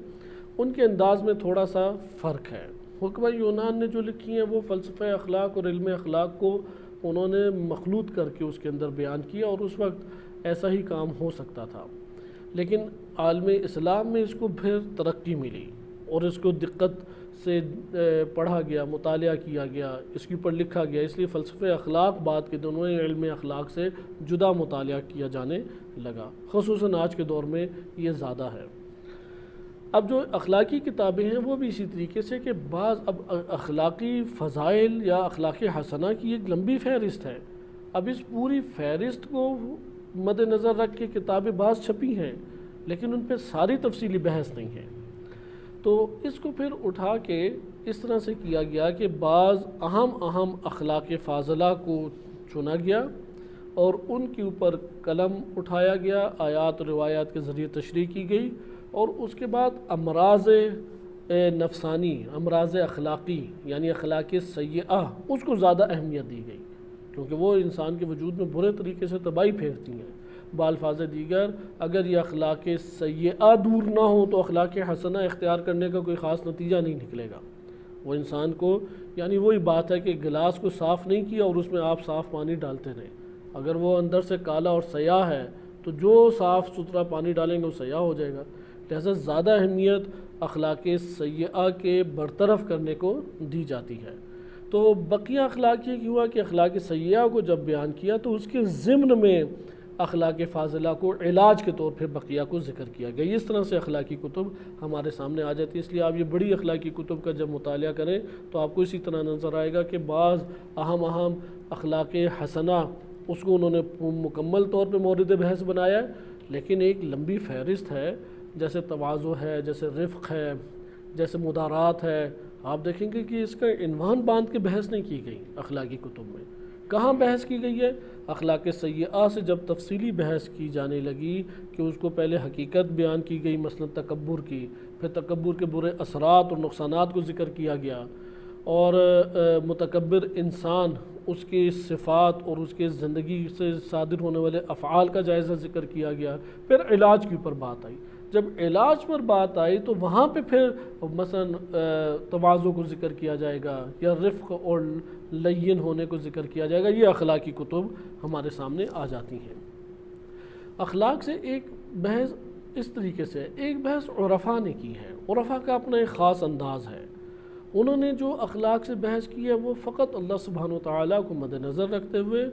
Speaker 1: ان کے انداز میں تھوڑا سا فرق ہے۔ حکماء یونان نے جو لکھی ہیں وہ فلسفہ اخلاق اور علم اخلاق کو انہوں نے مخلوط کر کے اس کے اندر بیان کیا، اور اس وقت ایسا ہی کام ہو سکتا تھا، لیکن عالم اسلام میں اس کو پھر ترقی ملی اور اس کو دقت سے پڑھا گیا، مطالعہ کیا گیا، اس کے اوپر لکھا گیا، اس لیے فلسفہ اخلاق بعد کے دنوں میں علم اخلاق سے جدا مطالعہ کیا جانے لگا، خصوصاً آج کے دور میں یہ زیادہ ہے۔ اب جو اخلاقی کتابیں ہیں وہ بھی اسی طریقے سے کہ بعض اب اخلاقی فضائل یا اخلاق حسنہ کی ایک لمبی فہرست ہے، اب اس پوری فہرست کو مد نظر رکھ کے کتابیں بعض چھپی ہیں لیکن ان پہ ساری تفصیلی بحث نہیں ہے، تو اس کو پھر اٹھا کے اس طرح سے کیا گیا کہ بعض اہم اخلاق فاضلہ کو چنا گیا اور ان کے اوپر قلم اٹھایا گیا، آیات و روایات کے ذریعے تشریح کی گئی، اور اس کے بعد امراض نفسانی، امراض اخلاقی یعنی اخلاق سیئہ اس کو زیادہ اہمیت دی گئی، کیونکہ وہ انسان کے وجود میں برے طریقے سے تباہی پھیرتی ہیں۔ بالفاظ دیگر اگر یہ اخلاق سیئہ دور نہ ہو تو اخلاق حسنہ اختیار کرنے کا کوئی خاص نتیجہ نہیں نکلے گا۔ وہ انسان کو، یعنی وہی بات ہے کہ گلاس کو صاف نہیں کیا اور اس میں آپ صاف پانی ڈالتے رہیں، اگر وہ اندر سے کالا اور سیاہ ہے تو جو صاف ستھرا پانی ڈالیں گے وہ سیاہ ہو جائے گا۔ لہذا زیادہ اہمیت اخلاق سیئہ کے برطرف کرنے کو دی جاتی ہے۔ تو بقیہ اخلاق یہ ہوا کہ اخلاق سیئہ کو جب بیان کیا تو اس کے ضمن میں اخلاق فاضلہ کو علاج کے طور پہ بقیہ کو ذکر کیا گیا۔ اس طرح سے اخلاقی کتب ہمارے سامنے آ جاتی ہے، اس لیے آپ یہ بڑی اخلاقی کتب کا جب مطالعہ کریں تو آپ کو اسی طرح نظر آئے گا کہ بعض اہم اخلاق حسنہ اس کو انہوں نے مکمل طور پہ مورد بحث بنایا ہے، لیکن ایک لمبی فہرست ہے، جیسے تواضع ہے، جیسے رفق ہے، جیسے مدارات ہے، آپ دیکھیں گے کہ اس کا عنوان باندھ کے بحث نہیں کی گئی اخلاقی کتب میں۔ کہاں بحث کی گئی ہے؟ اخلاق سیئہ سے جب تفصیلی بحث کی جانے لگی کہ اس کو پہلے حقیقت بیان کی گئی، مثلا تکبر کی، پھر تکبر کے برے اثرات اور نقصانات کو ذکر کیا گیا، اور متکبر انسان اس کی صفات اور اس کے زندگی سے صادر ہونے والے افعال کا جائزہ ذکر کیا گیا، پھر علاج کے اوپر بات آئی۔ جب علاج پر بات آئی تو وہاں پہ پھر مثلا تواضع کو ذکر کیا جائے گا یا رفق اور لین ہونے کو ذکر کیا جائے گا۔ یہ اخلاقی کتب ہمارے سامنے آ جاتی ہیں۔ اخلاق سے ایک بحث اس طریقے سے، ایک بحث عرفاء نے کی ہے، عرفاء کا اپنا ایک خاص انداز ہے، انہوں نے جو اخلاق سے بحث کی ہے وہ فقط اللہ سبحانہ وتعالیٰ کو مد نظر رکھتے ہوئے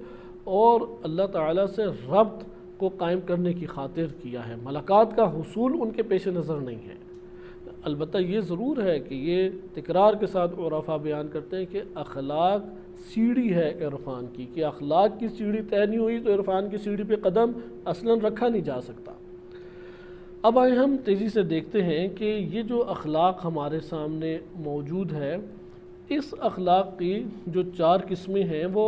Speaker 1: اور اللہ تعالیٰ سے ربط کو قائم کرنے کی خاطر کیا ہے، ملکات کا حصول ان کے پیش نظر نہیں ہے۔ البتہ یہ ضرور ہے کہ یہ تکرار کے ساتھ عرفاء بیان کرتے ہیں کہ اخلاق سیڑھی ہے عرفان کی، کہ اخلاق کی سیڑھی طے نہیں ہوئی تو عرفان کی سیڑھی پہ قدم اصلاً رکھا نہیں جا سکتا۔ اب آئے ہم تیزی سے دیکھتے ہیں کہ یہ جو اخلاق ہمارے سامنے موجود ہے، اس اخلاق کی جو 4 قسمیں ہیں وہ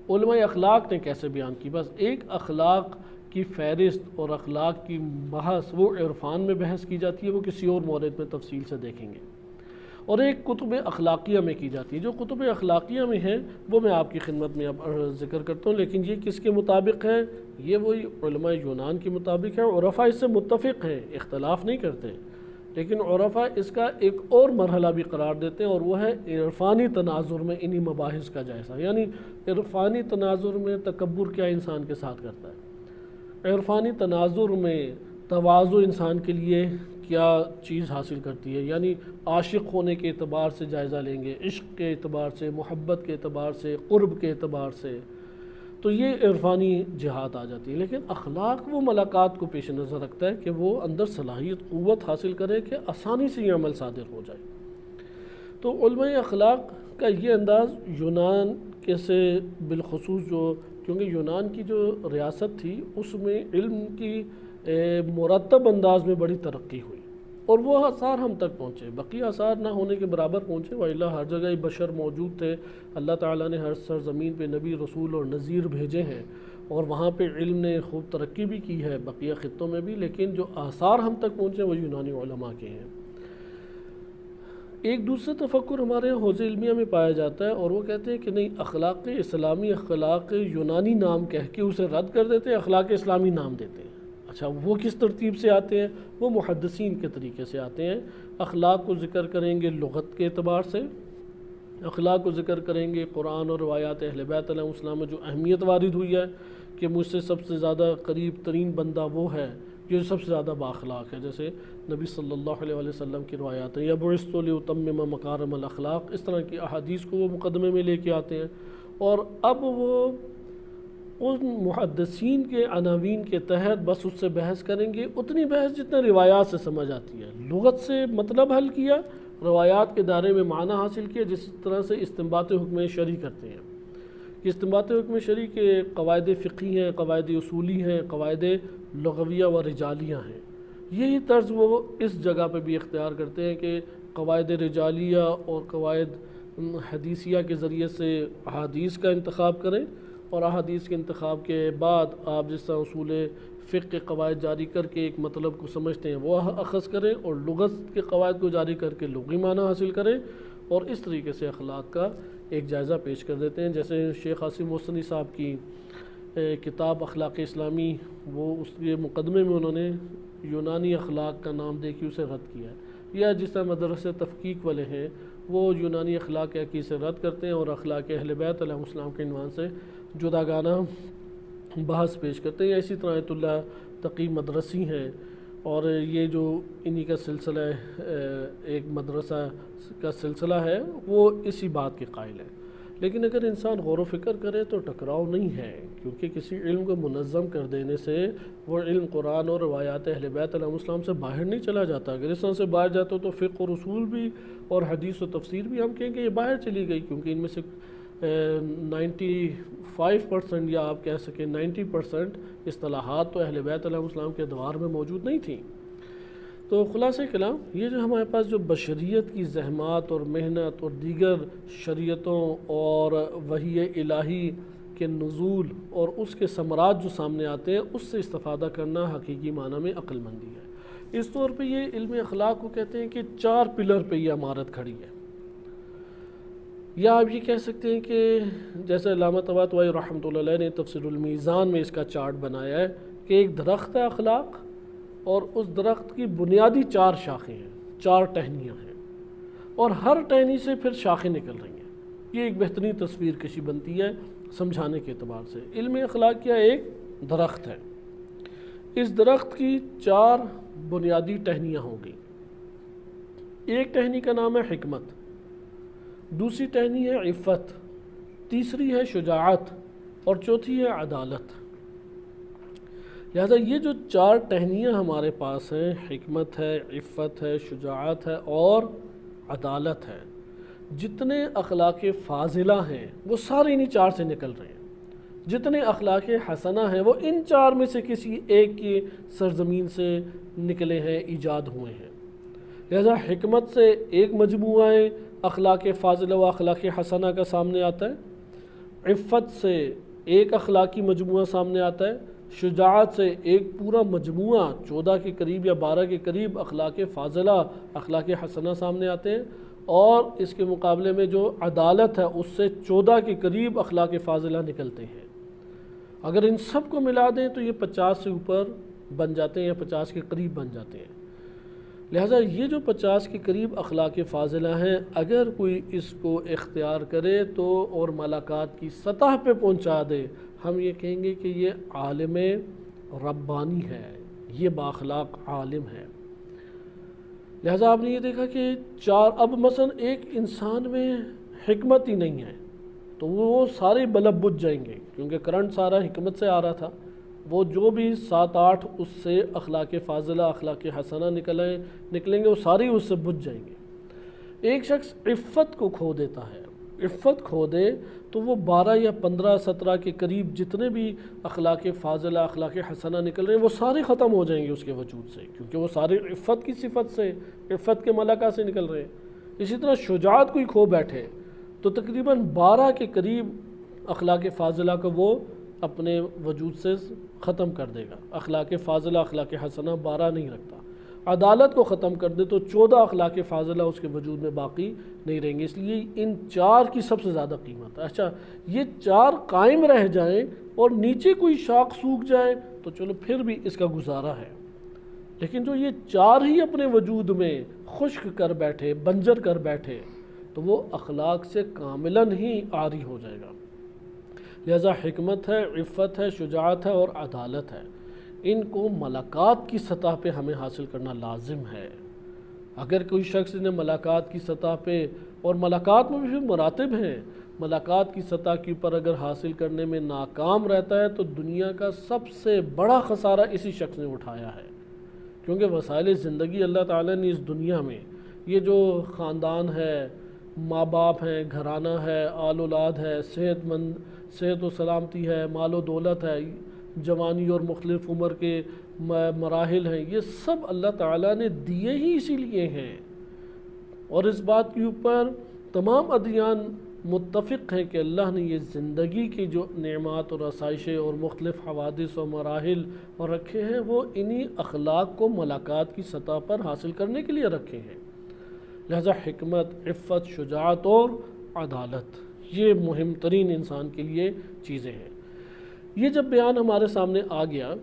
Speaker 1: علماء اخلاق نے کیسے بیان کی۔ بس ایک اخلاق کی فہرست اور اخلاق کی بحث وہ عرفان میں بحث کی جاتی ہے، وہ کسی اور مورد میں تفصیل سے دیکھیں گے۔ اور ایک کتب اخلاقیہ میں کی جاتی ہے۔ جو کتب اخلاقیہ میں ہیں وہ میں آپ کی خدمت میں اب ذکر کرتا ہوں، لیکن یہ کس کے مطابق ہے؟ یہ وہی علماء یونان کے مطابق ہے۔ عرفاء اس سے متفق ہیں، اختلاف نہیں کرتے، لیکن عرفاء اس کا ایک اور مرحلہ بھی قرار دیتے ہیں، اور وہ ہے عرفانی تناظر میں انہی مباحث کا جائزہ۔ یعنی عرفانی تناظر میں تکبر کیا انسان کے ساتھ کرتا ہے، عرفانی تناظر میں تواضع انسان کے لیے کیا چیز حاصل کرتی ہے، یعنی عاشق ہونے کے اعتبار سے جائزہ لیں گے، عشق کے اعتبار سے، محبت کے اعتبار سے، قرب کے اعتبار سے، تو یہ عرفانی جہات آ جاتی ہے۔ لیکن اخلاق وہ ملاقات کو پیش نظر رکھتا ہے کہ وہ اندر صلاحیت، قوت حاصل کرے کہ آسانی سے یہ عمل صادر ہو جائے۔ تو علماء اخلاق کا یہ انداز یونان کے سے بالخصوص کیونکہ یونان کی جو ریاست تھی اس میں علم کی مرتب انداز میں بڑی ترقی ہوئی، اور وہ آثار ہم تک پہنچے، بقیہ آثار نہ ہونے کے برابر پہنچے، وإلا ہر جگہ ہی بشر موجود تھے، اللہ تعالیٰ نے ہر سرزمین پہ نبی، رسول اور نذیر بھیجے ہیں، اور وہاں پہ علم نے خوب ترقی بھی کی ہے بقیہ خطوں میں بھی، لیکن جو آثار ہم تک پہنچے وہ یونانی علماء کے ہیں۔ ایک دوسرا تفکر ہمارے حوض علمیہ میں پایا جاتا ہے، اور وہ کہتے ہیں کہ نہیں، اخلاق اسلامی اخلاق یونانی نام کہہ کے اسے رد کر دیتے ہیں، اخلاق اسلامی نام دیتے ہیں۔ اچھا، وہ کس ترتیب سے آتے ہیں؟ وہ محدثین کے طریقے سے آتے ہیں۔ اخلاق کو ذکر کریں گے لغت کے اعتبار سے، اخلاق کو ذکر کریں گے قرآن اور روایات اہل بیت علیہ السلام میں جو اہمیت وارد ہوئی ہے کہ مجھ سے سب سے زیادہ قریب ترین بندہ وہ ہے جو سب سے زیادہ بااخلاق ہے، جیسے نبی صلی اللہ علیہ وسلم کی روایات ہیں، یا بعثت لأتمم مکارم الاخلاق، اس طرح کی احادیث کو وہ مقدمے میں لے کے آتے ہیں۔ اور اب وہ ان محدثین کے عناوین کے تحت بس اس سے بحث کریں گے، اتنی بحث جتنا روایات سے سمجھ آتی ہے، لغت سے مطلب حل کیا، روایات کے دائرے میں معنی حاصل کیا، جس طرح سے استنباط حکم شرعی کرتے ہیں۔ استنباط حکم شرعی کے قواعد فقہی ہیں، قواعد اصولی ہیں، قواعد لغویہ و رجالیہ ہیں۔ یہی طرز وہ اس جگہ پہ بھی اختیار کرتے ہیں کہ قواعد رجالیہ اور قواعد حدیثیہ کے ذریعے سے احادیث کا انتخاب کریں، اور احادیث کے انتخاب کے بعد آپ جس طرح اصول فقہ کے قواعد جاری کر کے ایک مطلب کو سمجھتے ہیں وہ اخذ کریں، اور لغت کے قواعد کو جاری کر کے لغوی معنی حاصل کریں، اور اس طریقے سے اخلاق کا ایک جائزہ پیش کر دیتے ہیں۔ جیسے شیخ عاصم محسنی صاحب کی کتاب اخلاق اسلامی، وہ اس کے مقدمے میں انہوں نے یونانی اخلاق کا نام دے کے اسے رد کیا ہے، یا جس طرح مدرسہ تفقیق والے ہیں وہ یونانی اخلاق کے عقیدے سے رد کرتے ہیں اور اخلاق اہل بیت علیہ السلام کے عنوان سے جداگانہ بحث پیش کرتے ہیں۔ اسی طرح آیت اللہ تقی مدرسی ہیں، اور یہ جو انہی کا سلسلہ ایک مدرسہ کا سلسلہ ہے وہ اسی بات کے قائل ہے۔ لیکن اگر انسان غور و فکر کرے تو ٹکراؤ نہیں ہے، کیونکہ کسی علم کو منظم کر دینے سے وہ علم قرآن اور روایات اہل بیت علیہ السلام سے باہر نہیں چلا جاتا۔ اگر اس طرح سے باہر جاتا تو فقہ اور اصول بھی اور حدیث و تفسیر بھی ہم کہیں گے یہ باہر چلی گئی، کیونکہ ان میں سے 95% یا آپ کہہ سکیں 90% اصطلاحات تو اہل بیت علیہ السلام کے ادوار میں موجود نہیں تھیں۔ تو خلاصہ کلام یہ جو ہمارے پاس جو بشریت کی زحمات اور محنت اور دیگر شریعتوں اور وحی الہی کے نزول اور اس کے ثمرات جو سامنے آتے ہیں اس سے استفادہ کرنا حقیقی معنی میں عقل مندی ہے۔ اس طور پہ یہ علم اخلاق کو کہتے ہیں کہ 4 پلر پہ یہ عمارت کھڑی ہے، یا آپ یہ کہہ سکتے ہیں کہ جیسے علامہ طباطبائی رحمۃ اللہ علیہ نے تفسیر المیزان میں اس کا چارٹ بنایا ہے کہ ایک درخت ہے اخلاق، اور اس درخت کی بنیادی 4 شاخیں ہیں، 4 ٹہنیاں ہیں، اور ہر ٹہنی سے پھر شاخیں نکل رہی ہیں۔ یہ ایک بہترین تصویر کشی بنتی ہے سمجھانے کے اعتبار سے۔ علم اخلاق کیا ایک درخت ہے، اس درخت کی 4 بنیادی ٹہنیاں ہوں گی۔ ایک ٹہنی کا نام ہے حکمت، دوسری ٹہنی ہے عفت، تیسری ہے شجاعت، اور چوتھی ہے عدالت۔ لہذا یہ جو 4 ٹہنیاں ہمارے پاس ہیں، حکمت ہے، عفت ہے، شجاعت ہے اور عدالت ہے، جتنے اخلاق فاضلہ ہیں وہ سارے انہی 4 سے نکل رہے ہیں۔ جتنے اخلاق حسنہ ہیں وہ ان 4 میں سے کسی ایک کی سرزمین سے نکلے ہیں، ایجاد ہوئے ہیں۔ لہذا حکمت سے ایک مجموعہ اخلاق فاضلہ و اخلاق حسنہ کا سامنے آتا ہے، عفت سے ایک اخلاقی مجموعہ سامنے آتا ہے، شجاعت سے ایک پورا مجموعہ 14 کے قریب یا 12 کے قریب اخلاق فاضلہ اخلاق حسنہ سامنے آتے ہیں، اور اس کے مقابلے میں جو عدالت ہے اس سے 14 کے قریب اخلاق فاضلہ نکلتے ہیں۔ اگر ان سب کو ملا دیں تو یہ 50 سے اوپر بن جاتے ہیں یا 50 کے قریب بن جاتے ہیں۔ لہٰذا یہ جو 50 کے قریب اخلاق فاضلہ ہیں، اگر کوئی اس کو اختیار کرے تو اور ملاقات کی سطح پہ پہنچا دے، ہم یہ کہیں گے کہ یہ عالم ربانی ہے، یہ بااخلاق عالم ہے۔ لہٰذا آپ نے یہ دیکھا کہ اب مثلا ایک انسان میں حکمت ہی نہیں ہے تو وہ سارے بلب بجھ جائیں گے، کیونکہ کرنٹ سارا حکمت سے آ رہا تھا۔ وہ جو بھی 7-8 اس سے اخلاق فاضلہ اخلاق حسنہ نکلیں گے وہ سارے اس سے بجھ جائیں گے۔ ایک شخص عفت کو کھو دیتا ہے، عفت کھو دے تو وہ 12 یا 15 17 کے قریب جتنے بھی اخلاق فاضلہ اخلاق حسنہ نکل رہے ہیں وہ سارے ختم ہو جائیں گے اس کے وجود سے، کیونکہ وہ سارے عفت کی صفت سے، عفت کے ملکہ سے نکل رہے ہیں۔ اسی طرح شجاعت کوئی کھو بیٹھے تو تقریباً 12 کے قریب اخلاق فاضلہ کو وہ اپنے وجود سے ختم کر دے گا۔ اخلاق فاضلہ اخلاق حسنہ 12 نہیں رکھتا۔ عدالت کو ختم کر دے تو 14 اخلاق فاضلہ اس کے وجود میں باقی نہیں رہیں گے، اس لیے ان 4 کی سب سے زیادہ قیمت ہے۔ اچھا یہ 4 قائم رہ جائیں اور نیچے کوئی شاخ سوکھ جائے تو چلو پھر بھی اس کا گزارا ہے، لیکن جو یہ 4 ہی اپنے وجود میں خشک کر بیٹھے، بنجر کر بیٹھے تو وہ اخلاق سے کاملاً ہی عاری ہو جائے گا۔ لہذا حکمت ہے، عفت ہے، شجاعت ہے اور عدالت ہے، ان کو ملاقات کی سطح پہ ہمیں حاصل کرنا لازم ہے۔ اگر کوئی شخص نے ملاقات کی سطح پہ، اور ملاقات میں بھی مراتب ہیں، ملاقات کی سطح کے اوپر اگر حاصل کرنے میں ناکام رہتا ہے تو دنیا کا سب سے بڑا خسارہ اسی شخص نے اٹھایا ہے، کیونکہ وسائل زندگی اللہ تعالیٰ نے اس دنیا میں یہ جو خاندان ہے، ماں باپ ہیں، گھرانہ ہے، آل اولاد ہے، صحت و سلامتی ہے، مال و دولت ہے، جوانی اور مختلف عمر کے مراحل ہیں، یہ سب اللہ تعالیٰ نے دیے ہی اسی لیے ہیں۔ اور اس بات کے اوپر تمام ادیان متفق ہیں کہ اللہ نے یہ زندگی کی جو نعمات اور آسائشیں اور مختلف حوادث و مراحل اور رکھے ہیں وہ انہی اخلاق کو ملاقات کی سطح پر حاصل کرنے کے لیے رکھے ہیں۔ لہذا حکمت، عفت، شجاعت اور عدالت یہ مہم ترین انسان کے لیے چیزیں ہیں۔ یہ جب بیان ہمارے سامنے آ گیا،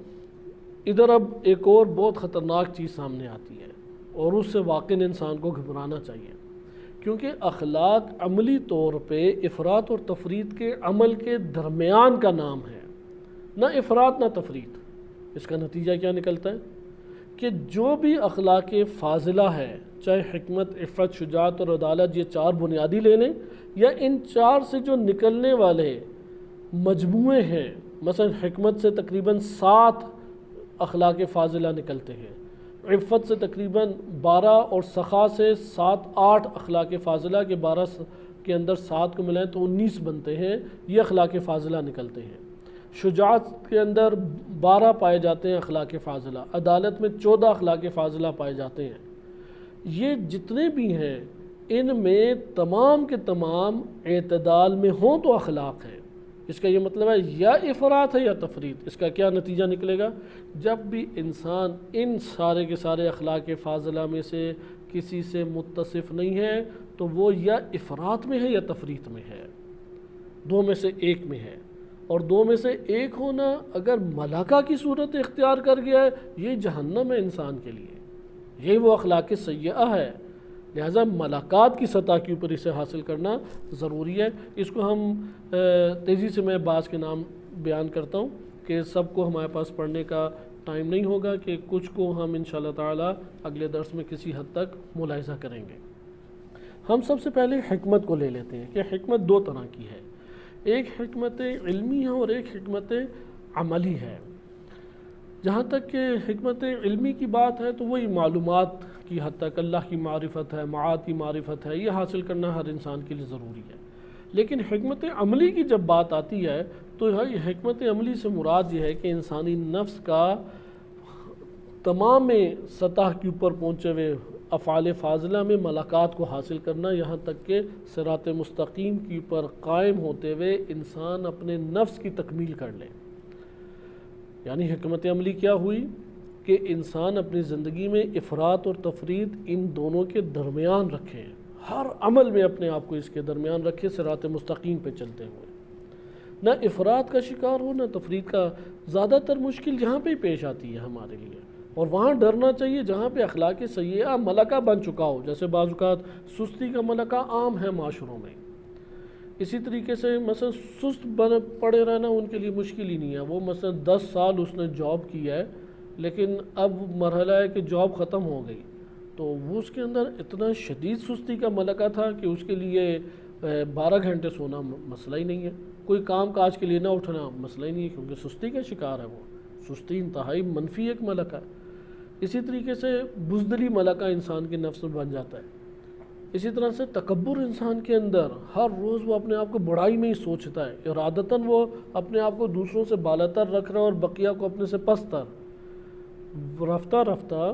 Speaker 1: ادھر اب ایک اور بہت خطرناک چیز سامنے آتی ہے اور اس سے واقعی انسان کو گھبرانا چاہیے، کیونکہ اخلاق عملی طور پہ افراط اور تفریط کے عمل کے درمیان کا نام ہے، نہ افراط نہ تفریط۔ اس کا نتیجہ کیا نکلتا ہے کہ جو بھی اخلاق فاضلہ ہے، چاہے حکمت، عفت، شجاعت اور عدالت، یہ 4 بنیادی لے لیں، یا ان 4 سے جو نکلنے والے مجموعے ہیں، مثلا حکمت سے تقریباً 7 اخلاق فاضلہ نکلتے ہیں، عفت سے تقریباً 12 اور سخا سے 7-8 اخلاق فاضلہ کے 12 کے اندر 7 کو ملائیں تو 19 بنتے ہیں، یہ اخلاق فاضلہ نکلتے ہیں۔ شجاعت کے اندر 12 پائے جاتے ہیں اخلاق فاضلہ، عدالت میں 14 اخلاق فاضلہ پائے جاتے ہیں۔ یہ جتنے بھی ہیں ان میں تمام کے تمام اعتدال میں ہوں تو اخلاق ہے۔ اس کا یہ مطلب ہے یا افراط ہے یا تفریط۔ اس کا کیا نتیجہ نکلے گا؟ جب بھی انسان ان سارے کے سارے اخلاق فاضلہ میں سے کسی سے متصف نہیں ہے تو وہ یا افراط میں ہے یا تفریط میں ہے، 2 میں سے ایک میں ہے۔ اور 2 میں سے ایک ہونا اگر ملکہ کی صورت اختیار کر گیا ہے، یہ جہنم ہے انسان کے لیے، یہی وہ اخلاق سیئہ ہے۔ لہذا ملاقات کی سطح کے اوپر اسے حاصل کرنا ضروری ہے۔ اس کو ہم تیزی سے میں بعض کے نام بیان کرتا ہوں کہ سب کو ہمارے پاس پڑھنے کا ٹائم نہیں ہوگا، کہ کچھ کو ہم انشاءاللہ تعالی اگلے درس میں کسی حد تک ملاحظہ کریں گے۔ ہم سب سے پہلے حکمت کو لے لیتے ہیں کہ حکمت 2 طرح کی ہے، ایک حکمت علمی ہے اور ایک حکمت عملی ہے۔ جہاں تک کہ حکمت علمی کی بات ہے تو وہی معلومات کی حد تک اللہ کی معرفت ہے، معاد کی معرفت ہے، یہ حاصل کرنا ہر انسان کے لیے ضروری ہے۔ لیکن حکمت عملی کی جب بات آتی ہے تو حکمت عملی سے مراد یہ ہے کہ انسانی نفس کا تمام سطح کے اوپر پہنچے ہوئے افعال فاضلہ میں ملاقات کو حاصل کرنا، یہاں تک کہ صراط مستقیم کے اوپر قائم ہوتے ہوئے انسان اپنے نفس کی تکمیل کر لے۔ یعنی حکمت عملی کیا ہوئی کہ انسان اپنی زندگی میں افراط اور تفریط ان دونوں کے درمیان رکھے، ہر عمل میں اپنے آپ کو اس کے درمیان رکھے، صراط مستقیم پہ چلتے ہوئے، نہ افراط کا شکار ہو نہ تفریط کا۔ زیادہ تر مشکل یہاں پہ ہی پیش آتی ہے ہمارے لیے، اور وہاں ڈرنا چاہیے جہاں پہ اخلاق سیئہ ملکہ بن چکا ہو، جیسے بعض اوقات سستی کا ملکہ عام ہے معاشروں میں۔ اسی طریقے سے مثلا سست پڑے رہنا ان کے لیے مشکل ہی نہیں ہے، وہ مثلا 10 سال اس نے جاب کی ہے لیکن اب مرحلہ ہے کہ جاب ختم ہو گئی، تو وہ اس کے اندر اتنا شدید سستی کا ملکہ تھا کہ اس کے لیے 12 گھنٹے سونا مسئلہ ہی نہیں ہے، کوئی کام کاج کے لیے نہ اٹھنا مسئلہ ہی نہیں ہے، کیونکہ سستی کا شکار ہے وہ۔ سستی انتہائی منفی ایک ملکہ ہے۔ اسی طریقے سے بزدلی ملکہ انسان کے نفس میں بن جاتا ہے۔ اسی طرح سے تکبر انسان کے اندر، ہر روز وہ اپنے آپ کو بڑائی میں ہی سوچتا ہے، ارادتاً وہ اپنے آپ کو دوسروں سے بالاتر رکھ رہا ہے اور بقیہ کو اپنے سے پستر۔ رفتہ رفتہ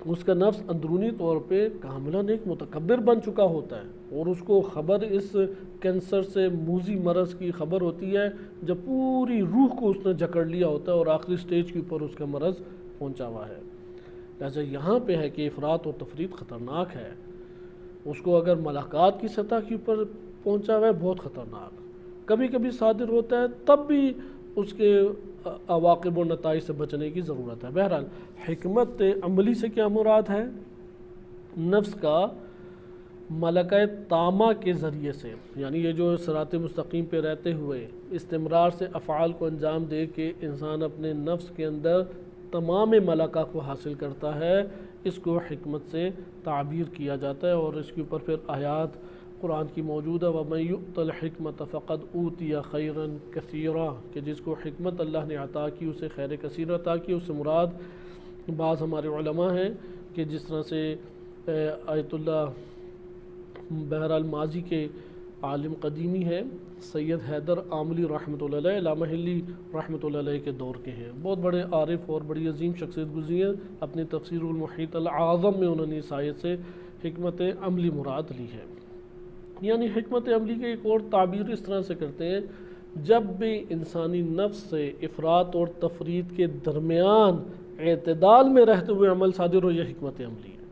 Speaker 1: اس کا نفس اندرونی طور پہ کاملاً ایک متکبر بن چکا ہوتا ہے، اور اس کو خبر اس کینسر سے موذی مرض کی خبر ہوتی ہے جب پوری روح کو اس نے جکڑ لیا ہوتا ہے اور آخری سٹیج کے اوپر اس کا مرض پہنچا ہوا ہے۔ لہٰذا یہاں پہ ہے کہ افراط اور تفریط خطرناک ہے، اس کو اگر ملاقات کی سطح کے اوپر پہنچا ہوا ہے بہت خطرناک، کبھی کبھی صادر ہوتا ہے تب بھی اس کے عواقب و نتائج سے بچنے کی ضرورت ہے۔ بہرحال حکمت عملی سے کیا مراد ہے؟ نفس کا ملکہ طامہ کے ذریعے سے، یعنی یہ جو صراط مستقیم پہ رہتے ہوئے استمرار سے افعال کو انجام دے کے انسان اپنے نفس کے اندر تمام ملکہ کو حاصل کرتا ہے، اس کو حکمت سے تعبیر کیا جاتا ہے، اور اس کے اوپر پھر آیات قرآن کی موجود ہے، وَمَن يُؤْتَ الْحِكْمَةَ فَقَدْ أُوتِيَ خَيْرًا كَثِيرًا، کہ جس کو حکمت اللہ نے عطا کی اسے خیر کثیر عطا کی۔ اس سے مراد بعض ہمارے علماء ہیں کہ جس طرح سے آیت اللہ بہرحال ماضی کے عالم قدیمی ہے سید حیدر عاملی رحمۃ اللہ علیہ، علامہ حلی رحمۃ اللہ علیہ کے دور کے ہیں، بہت بڑے عارف اور بڑی عظیم شخصیت گزری ہیں، اپنی تفسیر المحیط العظم میں انہوں نے اس آیت سے حکمت عملی مراد لی ہے۔ یعنی حکمت عملی کے ایک اور تعبیر اس طرح سے کرتے ہیں، جب بھی انسانی نفس سے افراط اور تفریط کے درمیان اعتدال میں رہتے ہوئے عمل صادر ہو، یہ حکمت عملی ہے۔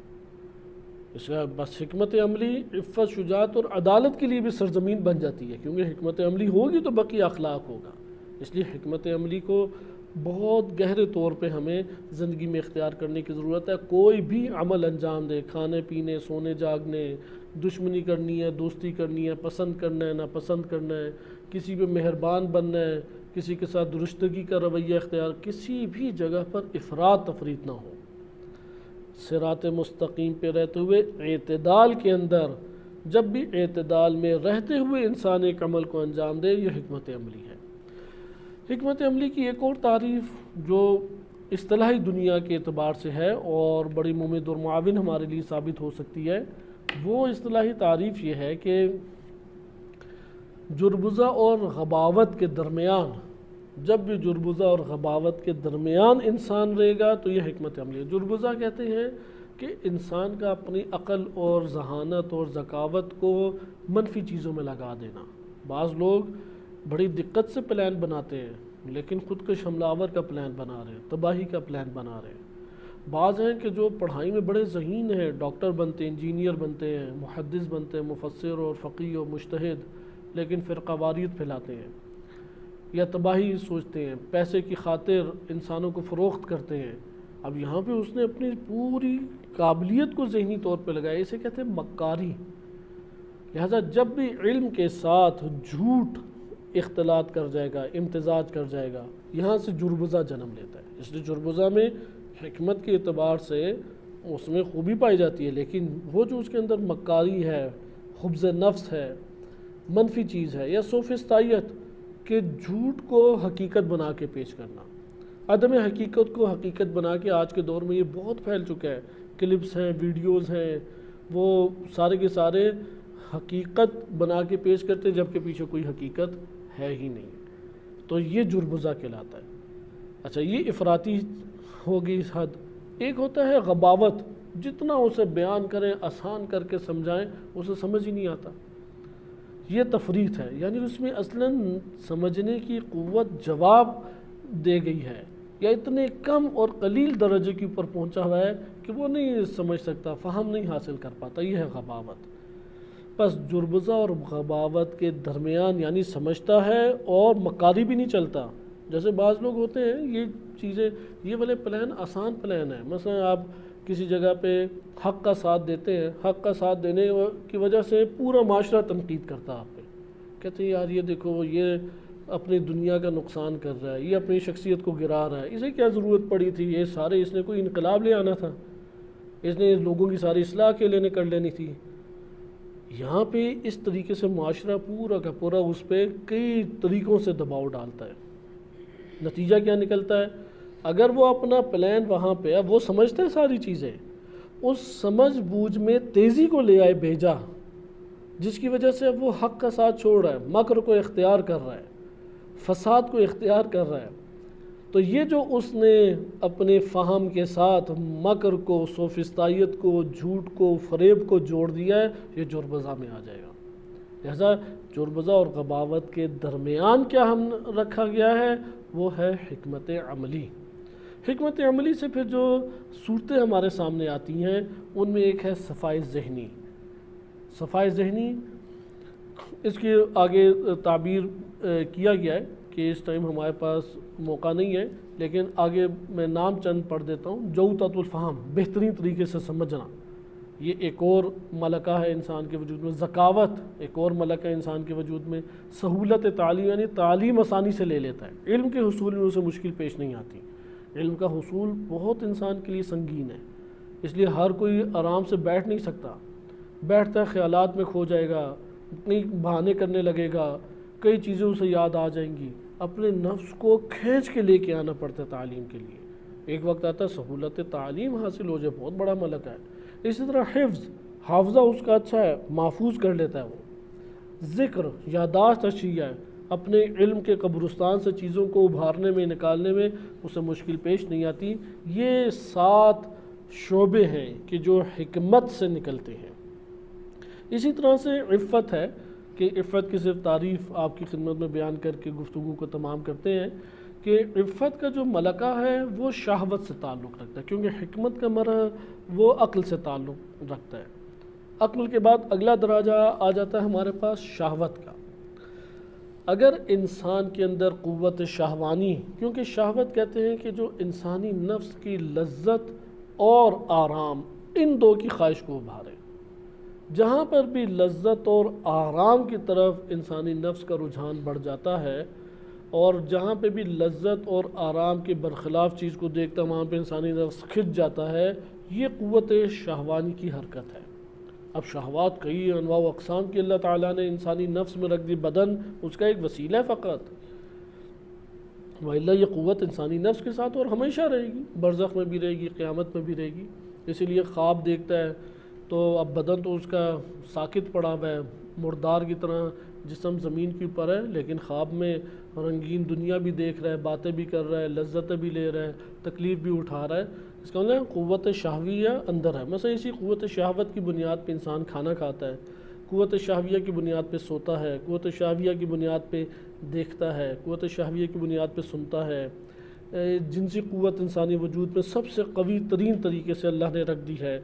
Speaker 1: اس کا بس حکمت عملی عفت، شجاعت اور عدالت کے لیے بھی سرزمین بن جاتی ہے، کیونکہ حکمت عملی ہوگی تو بقی اخلاق ہوگا۔ اس لیے حکمت عملی کو بہت گہرے طور پہ ہمیں زندگی میں اختیار کرنے کی ضرورت ہے۔ کوئی بھی عمل انجام دے، کھانے پینے، سونے جاگنے، دشمنی کرنی ہے، دوستی کرنی ہے، پسند کرنا ہے، ناپسند کرنا ہے، کسی پہ مہربان بننا ہے، کسی کے ساتھ درستگی کا رویہ اختیار، کسی بھی جگہ پر افراط تفریط نہ ہو، صراط مستقیم پہ رہتے ہوئے اعتدال کے اندر، جب بھی اعتدال میں رہتے ہوئے انسان ایک عمل کو انجام دے، یہ حکمت عملی ہے۔ حکمت عملی کی ایک اور تعریف جو اصطلاحی دنیا کے اعتبار سے ہے اور بڑی ممد اور معاون ہمارے لیے ثابت ہو سکتی ہے، وہ اصطلاحی تعریف یہ ہے کہ جربزہ اور غباوت کے درمیان، جب بھی جربزہ اور غباوت کے درمیان انسان رہے گا تو یہ حکمت عملی ہے۔ جربزہ کہتے ہیں کہ انسان کا اپنی عقل اور ذہانت اور ذکاوت کو منفی چیزوں میں لگا دینا۔ بعض لوگ بڑی دقت سے پلان بناتے ہیں لیکن خودکش حملہ آور کا پلان بنا رہے ہیں، تباہی کا پلان بنا رہے ہیں۔ بعض ہیں کہ جو پڑھائی میں بڑے ذہین ہیں، ڈاکٹر بنتے ہیں، انجینئر بنتے ہیں، محدث بنتے ہیں، مفسر اور فقیہ اور مجتہد، لیکن فرقہ واریت پھیلاتے ہیں یا تباہی سوچتے ہیں، پیسے کی خاطر انسانوں کو فروخت کرتے ہیں۔ اب یہاں پہ اس نے اپنی پوری قابلیت کو ذہنی طور پہ لگایا، اسے کہتے ہیں مکاری۔ لہذا جب بھی علم کے ساتھ جھوٹ اختلاط کر جائے گا، امتزاج کر جائے گا، یہاں سے جربزہ جنم لیتا ہے۔ اس لیے جربزہ میں حکمت کے اعتبار سے اس میں خوبی پائی جاتی ہے، لیکن وہ جو اس کے اندر مکاری ہے، خبث نفس ہے، منفی چیز ہے، یا سوفسطائیت کہ جھوٹ کو حقیقت بنا کے پیش کرنا، عدم حقیقت کو حقیقت بنا کے، آج کے دور میں یہ بہت پھیل چکا ہے، کلپس ہیں، ویڈیوز ہیں، وہ سارے کے سارے حقیقت بنا کے پیش کرتے جبکہ پیچھے کوئی حقیقت ہے ہی نہیں، تو یہ جربزہ کہلاتا ہے۔ اچھا، یہ افراطی ہوگی اس حد۔ ایک ہوتا ہے غباوت، جتنا اسے بیان کریں، آسان کر کے سمجھائیں، اسے سمجھ ہی نہیں آتا، یہ تفریط ہے، یعنی اس میں اصلاً سمجھنے کی قوت جواب دے گئی ہے یا اتنے کم اور قلیل درجے کے اوپر پہنچا ہوا ہے کہ وہ نہیں سمجھ سکتا، فہم نہیں حاصل کر پاتا، یہ ہے غباوت۔ بس جربزہ اور غباوت کے درمیان یعنی سمجھتا ہے اور مکاری بھی نہیں چلتا۔ جیسے بعض لوگ ہوتے ہیں یہ چیزیں، یہ والے پلان آسان پلان ہیں، مثلا آپ کسی جگہ پہ حق کا ساتھ دیتے ہیں، حق کا ساتھ دینے کی وجہ سے پورا معاشرہ تنقید کرتا ہے آپ پہ، کہتے ہیں یار یہ دیکھو یہ اپنی دنیا کا نقصان کر رہا ہے، یہ اپنی شخصیت کو گرا رہا ہے، اسے کیا ضرورت پڑی تھی، یہ سارے اس نے کوئی انقلاب لے آنا تھا، اس نے لوگوں کی ساری اصلاح کے لیے کر لینی تھی۔ یہاں پہ اس طریقے سے معاشرہ پورا کا پورا اس پہ کئی طریقوں سے دباؤ ڈالتا ہے۔ نتیجہ کیا نکلتا ہے؟ اگر وہ اپنا پلان وہاں پہ ہے، وہ سمجھتا ہے ساری چیزیں، اس سمجھ بوجھ میں تیزی کو لے آئے بھیجا، جس کی وجہ سے اب وہ حق کا ساتھ چھوڑ رہا ہے، مکر کو اختیار کر رہا ہے، فساد کو اختیار کر رہا ہے، تو یہ جو اس نے اپنے فہم کے ساتھ مکر کو، سوفسطائیت کو، جھوٹ کو، فریب کو جوڑ دیا ہے، یہ جربزہ میں آ جائے گا۔ لہذا جربزہ اور غباوت کے درمیان کیا ہم رکھا گیا ہے؟ وہ ہے حکمت عملی۔ حکمت عملی سے پھر جو صورتیں ہمارے سامنے آتی ہیں ان میں ایک ہے صفائی ذہنی۔ صفائی ذہنی اس کی آگے تعبیر کیا گیا ہے کہ اس ٹائم ہمارے پاس موقع نہیں ہے، لیکن آگے میں نام چند پڑھ دیتا ہوں۔ جودۃ الفہم، بہترین طریقے سے سمجھنا، یہ ایک اور ملکہ ہے انسان کے وجود میں۔ ذکاوت ایک اور ملکہ ہے انسان کے وجود میں۔ سہولت تعلیم یعنی تعلیم آسانی سے لے لیتا ہے، علم کے حصول میں اسے مشکل پیش نہیں آتی۔ علم کا حصول بہت انسان کے لیے سنگین ہے، اس لیے ہر کوئی آرام سے بیٹھ نہیں سکتا، بیٹھتا ہے خیالات میں کھو جائے گا، کئی بہانے کرنے لگے گا، کئی چیزیں اسے یاد آ جائیں گی، اپنے نفس کو کھینچ کے لے کے آنا پڑتا ہے تعلیم کے لیے۔ ایک وقت آتا ہے سہولت تعلیم حاصل ہو جائے، بہت بڑا ملکہ ہے۔ اسی طرح حفظ، حافظہ اس کا اچھا ہے، محفوظ کر لیتا ہے وہ۔ ذکر، یاداشت اچھی ہے، اپنے علم کے قبرستان سے چیزوں کو ابھارنے میں، نکالنے میں اسے مشکل پیش نہیں آتی۔ یہ 7 شعبے ہیں کہ جو حکمت سے نکلتے ہیں۔ اسی طرح سے عفت ہے کہ عفت کی صرف تعریف آپ کی خدمت میں بیان کر کے گفتگو کو تمام کرتے ہیں کہ عفت کا جو ملکہ ہے وہ شہوت سے تعلق رکھتا ہے، کیونکہ حکمت کا مرحلہ وہ عقل سے تعلق رکھتا ہے۔ عقل کے بعد اگلا درجہ آ جاتا ہے ہمارے پاس شہوت کا۔ اگر انسان کے اندر قوت شہوانی، کیونکہ شہوت کہتے ہیں کہ جو انسانی نفس کی لذت اور آرام، ان دو کی خواہش کو ابھارے، جہاں پر بھی لذت اور آرام کی طرف انسانی نفس کا رجحان بڑھ جاتا ہے، اور جہاں پہ بھی لذت اور آرام کے برخلاف چیز کو دیکھتا وہاں پہ انسانی نفس کھنچ جاتا ہے، یہ قوت شہوانی کی حرکت ہے۔ اب شہوات کئی انواع و اقسام کی اللہ تعالیٰ نے انسانی نفس میں رکھ دی، بدن اس کا ایک وسیلہ ہے فقط، وَإِلَّا یہ قوت انسانی نفس کے ساتھ اور ہمیشہ رہے گی، برزخ میں بھی رہے گی، قیامت میں بھی رہے گی۔ اسی لیے خواب دیکھتا ہے تو اب بدن تو اس کا ساکت پڑا ہوا ہے، مردار کی طرح جسم زمین کے اوپر ہے، لیکن خواب میں رنگین دنیا بھی دیکھ رہا ہے، باتیں بھی کر رہا ہے، لذتیں بھی لے رہا ہے، تکلیف بھی اٹھا رہا ہے۔ اس کا مطلب قوت شہویہ اندر ہے۔ مثلا اسی قوت شہوت کی بنیاد پہ انسان کھانا کھاتا ہے، قوت شہویہ کی بنیاد پہ سوتا ہے، قوت شہویہ کی بنیاد پہ دیکھتا ہے، قوت شہویہ کی بنیاد پہ سنتا ہے۔ جنسی قوت انسانی وجود میں سب سے قوی ترین طریقے سے اللہ نے رکھ دی ہے۔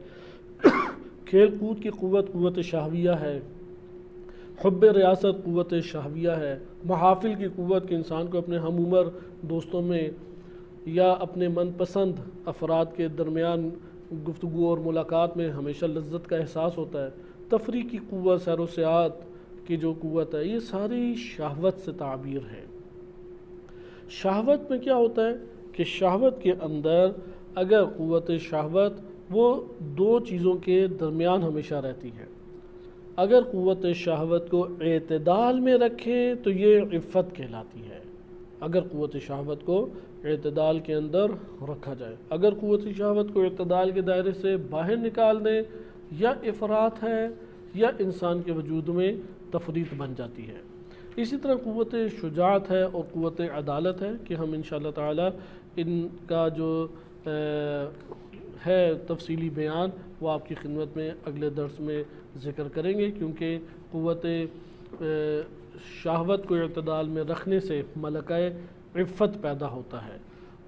Speaker 1: کھیل کود کی قوت شہویہ ہے، حب ریاست قوت شہویہ ہے، محافل کی قوت کہ انسان کو اپنے ہم عمر دوستوں میں یا اپنے من پسند افراد کے درمیان گفتگو اور ملاقات میں ہمیشہ لذت کا احساس ہوتا ہے۔ تفریح کی قوت، سیر و سیاحت کی جو قوت ہے، یہ ساری شہوت سے تعبیر ہے۔ شہوت میں کیا ہوتا ہے کہ شہوت کے اندر اگر قوت شہوت وہ 2 چیزوں کے درمیان ہمیشہ رہتی ہے، اگر قوت شہوت کو اعتدال میں رکھیں تو یہ عفت کہلاتی ہے۔ اگر قوت شہوت کو اعتدال کے اندر رکھا جائے، اگر قوت شہوت کو اعتدال کے دائرے سے باہر نکال دیں، یا افراط ہے یا انسان کے وجود میں تفریط بن جاتی ہے۔ اسی طرح قوت شجاعت ہے اور قوت عدالت ہے کہ ہم انشاءاللہ تعالی ان کا جو ہے تفصیلی بیان وہ آپ کی خدمت میں اگلے درس میں ذکر کریں گے، کیونکہ قوت شہوت کو اعتدال میں رکھنے سے ملکہ عفت پیدا ہوتا ہے،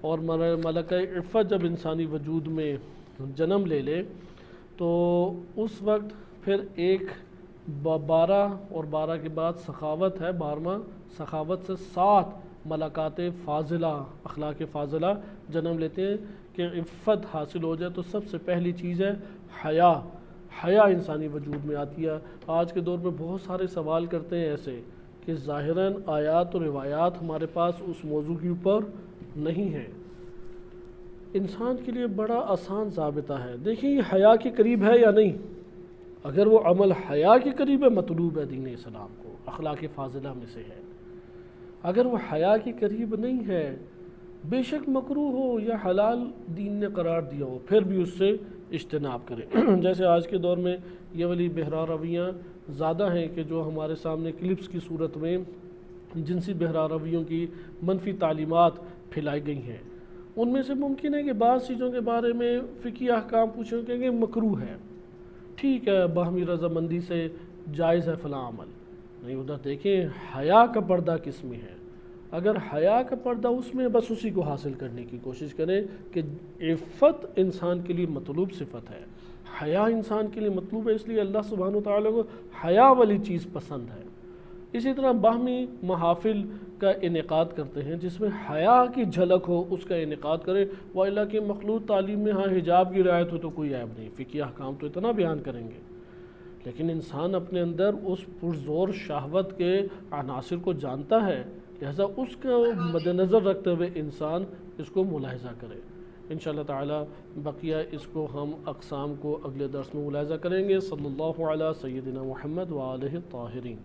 Speaker 1: اور ملکہ عفت جب انسانی وجود میں جنم لے لے تو اس وقت پھر ایک 12 اور 12 کے بعد سخاوت ہے 12واں، سخاوت سے 7 ملکات فاضلہ، اخلاق فاضلہ جنم لیتے ہیں کہ عفت حاصل ہو جائے۔ تو سب سے پہلی چیز ہے حیا، حیا انسانی وجود میں آتی ہے۔ آج کے دور میں بہت سارے سوال کرتے ہیں ایسے کہ ظاہراً آیات اور روایات ہمارے پاس اس موضوع کے اوپر نہیں ہیں۔ انسان کے لیے بڑا آسان ضابطہ ہے، دیکھیں یہ حیا کے قریب ہے یا نہیں۔ اگر وہ عمل حیا کے قریب ہے مطلوب ہے دین اسلام کو، اخلاق فاضلہ میں سے ہے۔ اگر وہ حیا کے قریب نہیں ہے، بے شک مکروہ ہو یا حلال دین نے قرار دیا ہو، پھر بھی اس سے اجتناب کریں۔ جیسے آج کے دور میں یہ والی بہرا رویاں زیادہ ہیں کہ جو ہمارے سامنے کلپس کی صورت میں جنسی بہرا رویوں کی منفی تعلیمات پھیلائی گئی ہیں۔ ان میں سے ممکن ہے کہ بعض چیزوں کے بارے میں فقہی احکام پوچھیں کہ مکروہ ہے، ٹھیک ہے باہمی رضامندی سے جائز ہے فلاں عمل، نہیں ادھر دیکھیں حیا کا پردہ کس میں ہے۔ اگر حیا کا پردہ اس میں، بس اسی کو حاصل کرنے کی کوشش کریں کہ عفت انسان کے لیے مطلوب صفت ہے، حیا انسان کے لیے مطلوب ہے، اس لیے اللہ سبحانہ وتعالیٰ کو حیا والی چیز پسند ہے۔ اسی طرح باہمی محافل کا انعقاد کرتے ہیں جس میں حیا کی جھلک ہو، اس کا انعقاد کرے۔ وَإِلَّا کہ مخلوط تعلیم میں ہاں حجاب کی رعایت ہو تو کوئی عیب نہیں، فقہی احکام تو اتنا بیان کریں گے، لیکن انسان اپنے اندر اس پرزور شہوت کے عناصر کو جانتا ہے، لہذا اس کو مد نظر رکھتے ہوئے انسان اس کو ملاحظہ کرے۔ انشاءاللہ تعالی بقیہ اس کو ہم اقسام کو اگلے درس میں ملاحظہ کریں گے۔ صلی اللہ علی سیدنا محمد وآلہ الطاہرین۔